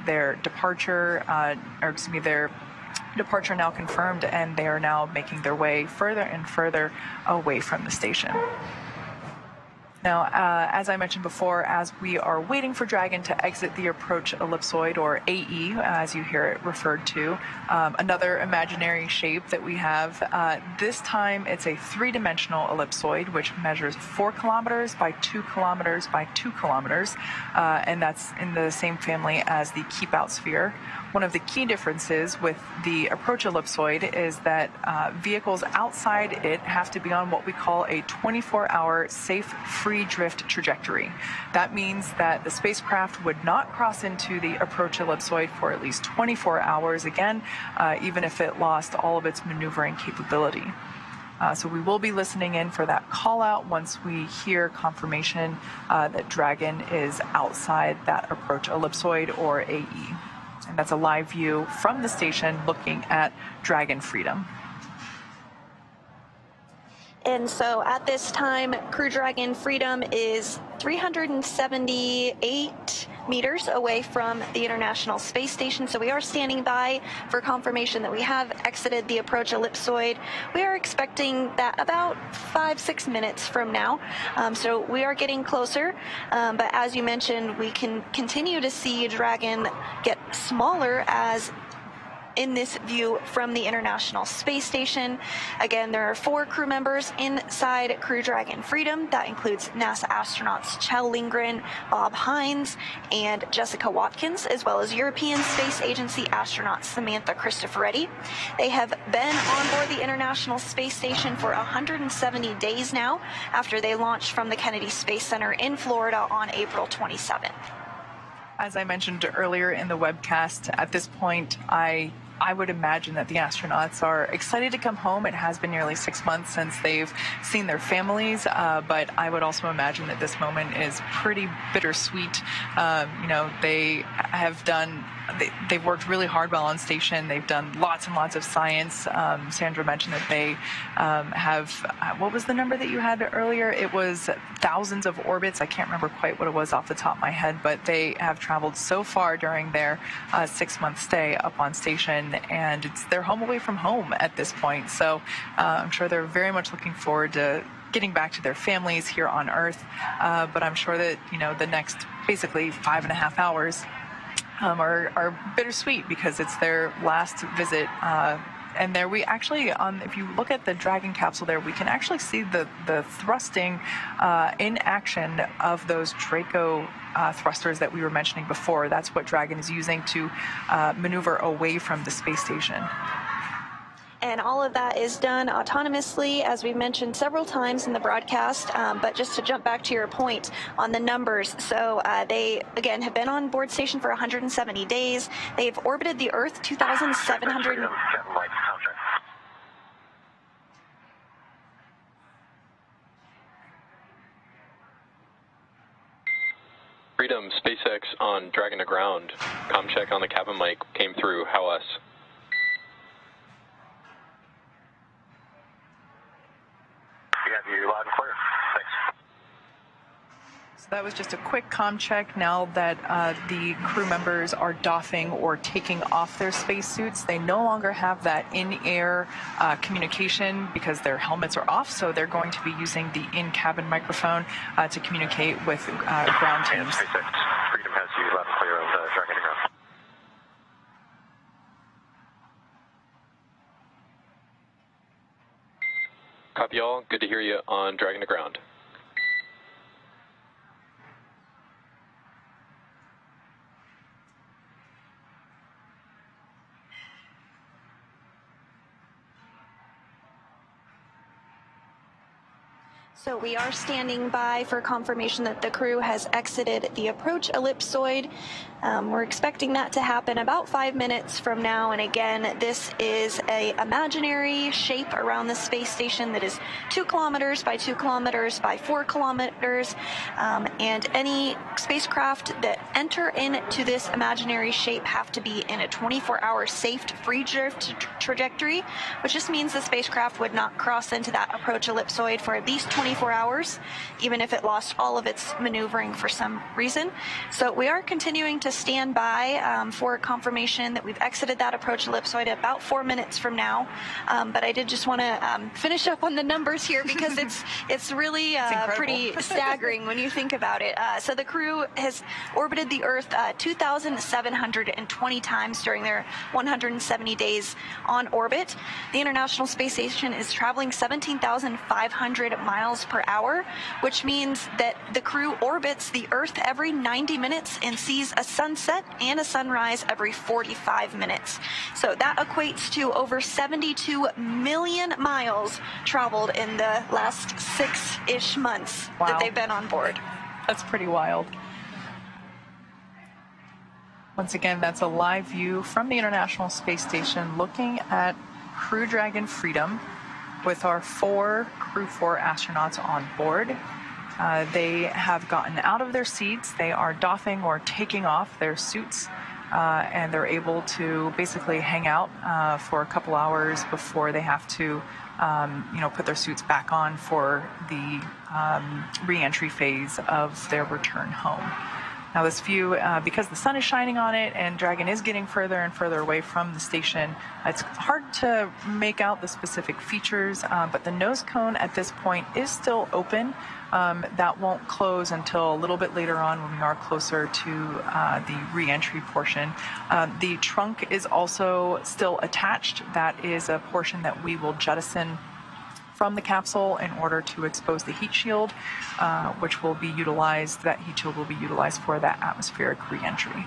their departure now confirmed, and they are now making their way further and further away from the station. Now, as I mentioned before, as we are waiting for Dragon to exit the approach ellipsoid, or AE, as you hear it referred to, another imaginary shape that we have, this time it's a three-dimensional ellipsoid, which measures 4 kilometers by 2 kilometers by 2 kilometers, and that's in the same family as the Keep-Out sphere. One of the key differences with the approach ellipsoid is that vehicles outside it have to be on what we call a 24-hour safe free drift trajectory. That means that the spacecraft would not cross into the approach ellipsoid for at least 24 hours again, even if it lost all of its maneuvering capability. So we will be listening in for that call out once we hear confirmation that Dragon is outside that approach ellipsoid, or AE. And that's a live view from the station looking at Dragon Freedom. And so at this time, Crew Dragon Freedom is 378 meters away from the International Space Station. So we are standing by for confirmation that we have exited the approach ellipsoid. We are expecting that about 5-6 minutes from now. So we are getting closer. But as you mentioned, we can continue to see Dragon get smaller as in this view from the International Space Station. Again, there are 4 crew members inside Crew Dragon Freedom. That includes NASA astronauts Kjell Lindgren, Bob Hines, and Jessica Watkins, as well as European Space Agency astronaut Samantha Cristoforetti. They have been on board the International Space Station for 170 days now, after they launched from the Kennedy Space Center in Florida on April 27th. As I mentioned earlier in the webcast, at this point, I would imagine that the astronauts are excited to come home. It has been nearly 6 months since they've seen their families, but I would also imagine that this moment is pretty bittersweet. They have done they've worked really hard while on station. They've done lots and lots of science. Sandra mentioned that they have, what was the number that you had earlier? It was thousands of orbits. I can't remember quite what it was off the top of my head, but they have traveled so far during their 6-month stay up on station, and it's their home away from home at this point. So I'm sure they're very much looking forward to getting back to their families here on Earth. But I'm sure that, the next basically 5.5 hours are bittersweet because it's their last visit. And there we actually, if you look at the Dragon capsule there, we can actually see the thrusting in action of those Draco thrusters that we were mentioning before. That's what Dragon is using to maneuver away from the space station. And all of that is done autonomously, as we've mentioned several times in the broadcast. But just to jump back to your point on the numbers, so they, again, have been on board station for 170 days. They've orbited the Earth 2,700... Freedom, SpaceX on Dragon to ground. Comm check on the cabin mic came through. How us? You loud and clear. Thanks. So that was just a quick comm check. Now that the crew members are doffing or taking off their spacesuits, they no longer have that in-air communication because their helmets are off, so they're going to be using the in-cabin microphone to communicate with ground teams. And SpaceX Freedom has you loud and clear on the Dragon to ground. Copy all. Good to hear you on Dragon to ground. So we are standing by for confirmation that the crew has exited the approach ellipsoid. We're expecting that to happen about 5 minutes from now. And again, this is an imaginary shape around the space station that is 2 kilometers by 2 kilometers by 4 kilometers. And any spacecraft that enter into this imaginary shape have to be in a 24-hour safe free drift trajectory, which just means the spacecraft would not cross into that approach ellipsoid for at least 24 hours, even if it lost all of its maneuvering for some reason. So we are continuing to stand by for confirmation that we've exited that approach ellipsoid about 4 minutes from now. But I did just want to finish up on the numbers here because it's really pretty staggering when you think about it. So the crew has orbited the Earth 2,720 times during their 170 days on orbit. The International Space Station is traveling 17,500 miles per hour, which means that the crew orbits the Earth every 90 minutes and sees a sunset and a sunrise every 45 minutes. So that equates to over 72 million miles traveled in the last 6-ish months that they've been on board. That's pretty wild. Once again, that's a live view from the International Space Station looking at Crew Dragon Freedom with our Crew 4 astronauts on board. They have gotten out of their seats. They are doffing or taking off their suits, and they're able to basically hang out for a couple hours before they have to put their suits back on for the re-entry phase of their return home. Now this view, because the sun is shining on it and Dragon is getting further and further away from the station, it's hard to make out the specific features, but the nose cone at this point is still open. That won't close until a little bit later on when we are closer to the re-entry portion. The trunk is also still attached. That is a portion that we will jettison from the capsule in order to expose the heat shield, which will be utilized, that heat shield will be utilized for that atmospheric re-entry.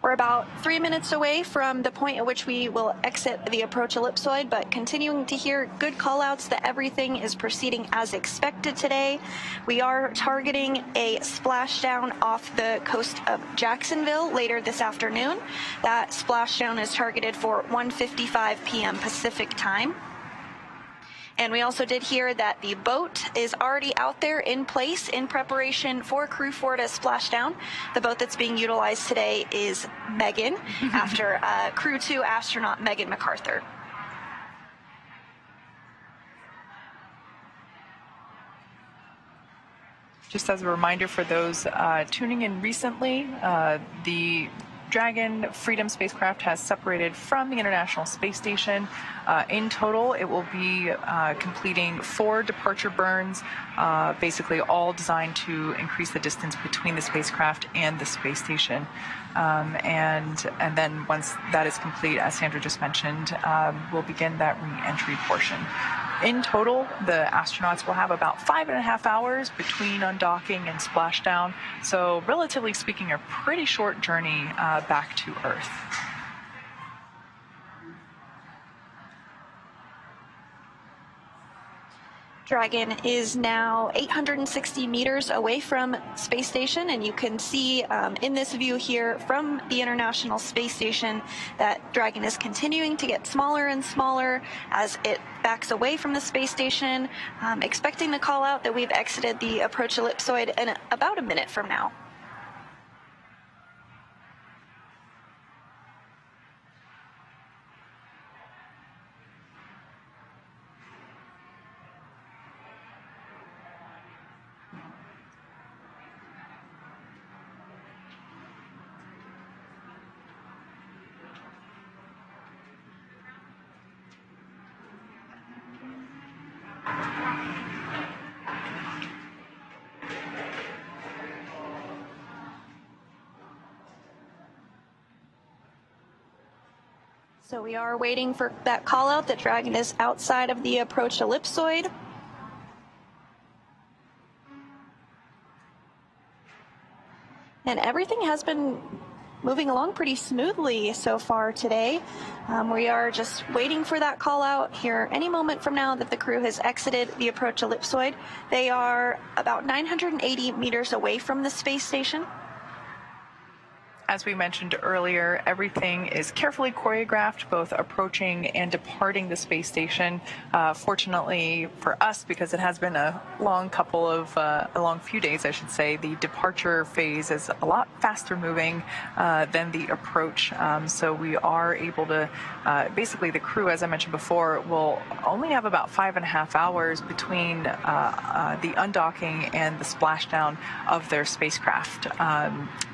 We're about 3 minutes away from the point at which we will exit the approach ellipsoid, but continuing to hear good call-outs that everything is proceeding as expected today. We are targeting a splashdown off the coast of Jacksonville later this afternoon. That splashdown is targeted for 1:55 p.m. Pacific time. And we also did hear that the boat is already out there in place in preparation for Crew 4 to splash down. The boat that's being utilized today is Megan, after Crew 2 astronaut Megan MacArthur. Just as a reminder for those tuning in recently, the Dragon Freedom spacecraft has separated from the International Space Station. In total, it will be completing 4 departure burns, basically all designed to increase the distance between the spacecraft and the space station. And then once that is complete, as Sandra just mentioned, we'll begin that re-entry portion. In total, the astronauts will have about 5.5 hours between undocking and splashdown. So relatively speaking, a pretty short journey back to Earth. Dragon is now 860 meters away from space station, and you can see in this view here from the International Space Station that Dragon is continuing to get smaller and smaller as it backs away from the space station, expecting the call out that we've exited the approach ellipsoid in about a minute from now. So we are waiting for that call out that Dragon is outside of the approach ellipsoid. And everything has been moving along pretty smoothly so far today. We are just waiting for that call out here any moment from now that the crew has exited the approach ellipsoid. They are about 980 meters away from the space station. As we mentioned earlier, everything is carefully choreographed, both approaching and departing the space station. Fortunately for us, because it has been a long few days, I should say, the departure phase is a lot faster moving than the approach. So we are able to, basically the crew, as I mentioned before, will only have about 5.5 hours between the undocking and the splashdown of their spacecraft.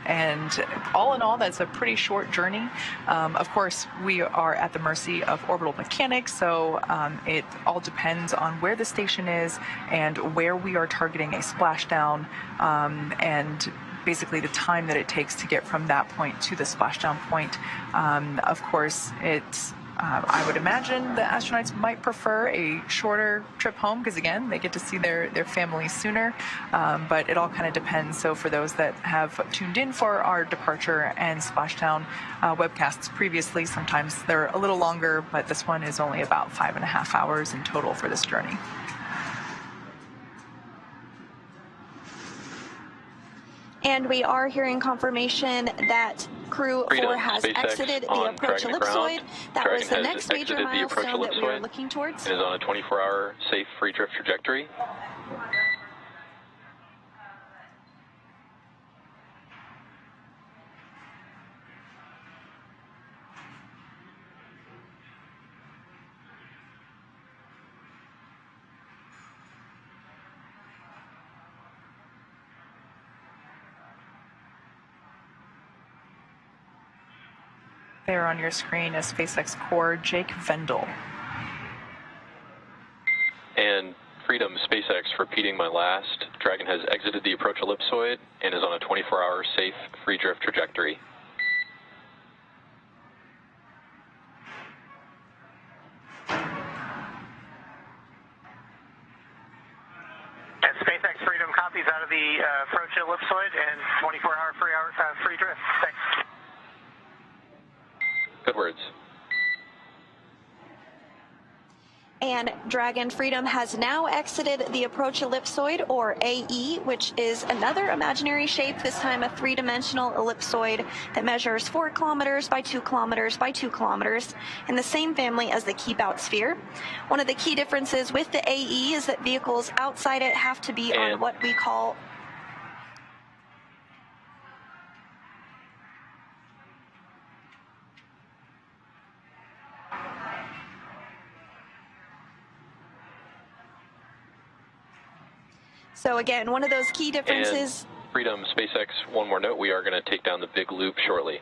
And all in all, that's a pretty short journey. Of course, we are at the mercy of orbital mechanics, so it all depends on where the station is and where we are targeting a splashdown, and basically the time that it takes to get from that point to the splashdown point. Of course, I would imagine the astronauts might prefer a shorter trip home because, again, they get to see their families sooner, but it all kind of depends. So for those that have tuned in for our departure and splashdown webcasts previously, sometimes they're a little longer, but this one is only about 5.5 hours in total for this journey. And we are hearing confirmation that Crew 4 has exited the approach ellipsoid. That was the next major milestone that we were looking towards. It is on a 24-hour safe free drift trajectory. There on your screen is SpaceX core Jake Vendel. And Freedom SpaceX, repeating my last, Dragon has exited the approach ellipsoid and is on a 24-hour safe free drift trajectory. And SpaceX Freedom copies out of the approach ellipsoid and 24-hour free drift. Thanks. Good words. And Dragon Freedom has now exited the approach ellipsoid, or AE, which is another imaginary shape, this time a three-dimensional ellipsoid that measures 4 kilometers by 2 kilometers by 2 kilometers, in the same family as the Keep-Out sphere. One of the key differences with the AE is that vehicles outside it have to be on what we call So again, one of those key differences. And Freedom SpaceX, one more note, we are going to take down the big loop shortly.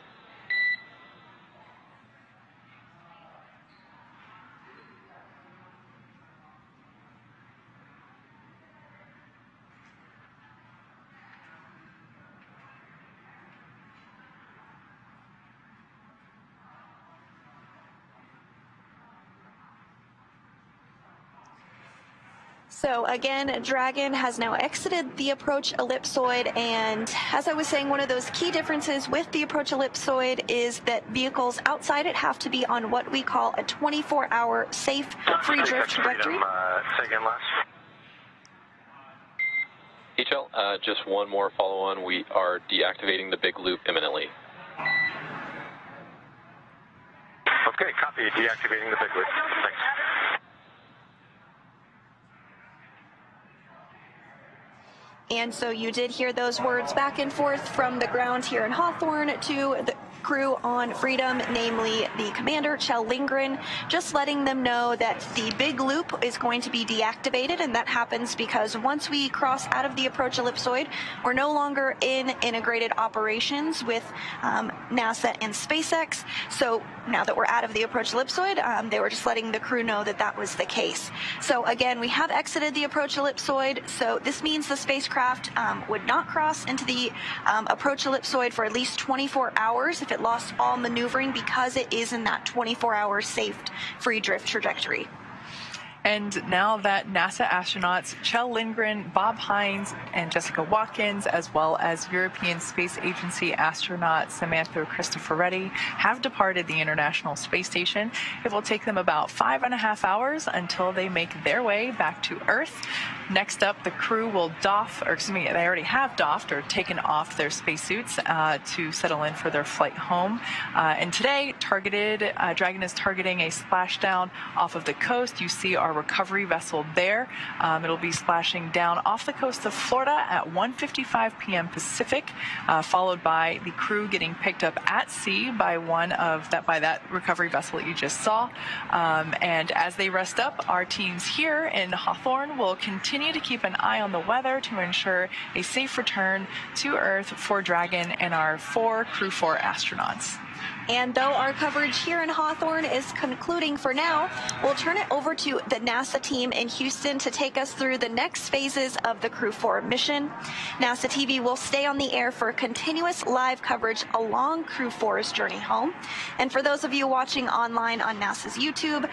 So again, Dragon has now exited the approach ellipsoid, and as I was saying, one of those key differences with the approach ellipsoid is that vehicles outside it have to be on what we call a 24-hour safe free drift trajectory. Say again, Les. HL, just one more follow-on. We are deactivating the big loop imminently. Okay, copy. Deactivating the big loop. Thanks. And so you did hear those words back and forth from the ground here in Hawthorne to the crew on Freedom, namely the commander, Kjell Lindgren, just letting them know that the big loop is going to be deactivated, and that happens because once we cross out of the approach ellipsoid, we're no longer in integrated operations with NASA and SpaceX. So now that we're out of the approach ellipsoid, they were just letting the crew know that that was the case. So again, we have exited the approach ellipsoid, so this means the spacecraft would not cross into the approach ellipsoid for at least 24 hours if it lost all maneuvering, because it is in that 24-hour safe free drift trajectory. And now that NASA astronauts Kjell Lindgren, Bob Hines, and Jessica Watkins, as well as European Space Agency astronaut Samantha Cristoforetti, have departed the International Space Station, it will take them about 5.5 hours until they make their way back to Earth. Next up, the crew will doff, or excuse me, they already have doffed or taken off their spacesuits to settle in for their flight home. And today, Dragon is targeting a splashdown off of the coast. You see our recovery vessel there. It'll be splashing down off the coast of Florida at 1:55 p.m. Pacific, followed by the crew getting picked up at sea by that recovery vessel that you just saw. And as they rest up, our teams here in Hawthorne will continue to keep an eye on the weather to ensure a safe return to Earth for Dragon and our Crew 4 astronauts. And though our coverage here in Hawthorne is concluding for now, we'll turn it over to the NASA team in Houston to take us through the next phases of the Crew 4 mission. NASA TV will stay on the air for continuous live coverage along Crew 4's journey home. And for those of you watching online on NASA's YouTube,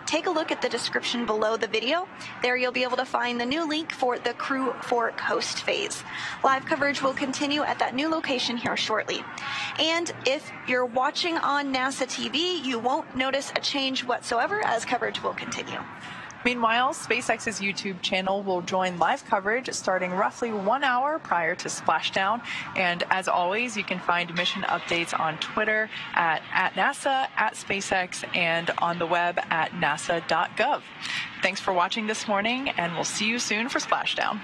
take a look at the description below the video. There you'll be able to find the new link for the Crew 4 coast phase. Live coverage will continue at that new location here shortly. And if you're watching on NASA TV, you won't notice a change whatsoever as coverage will continue. Meanwhile, SpaceX's YouTube channel will join live coverage starting roughly 1 hour prior to splashdown. And as always, you can find mission updates on Twitter at NASA, at SpaceX, and on the web at nasa.gov. Thanks for watching this morning, and we'll see you soon for Splashdown.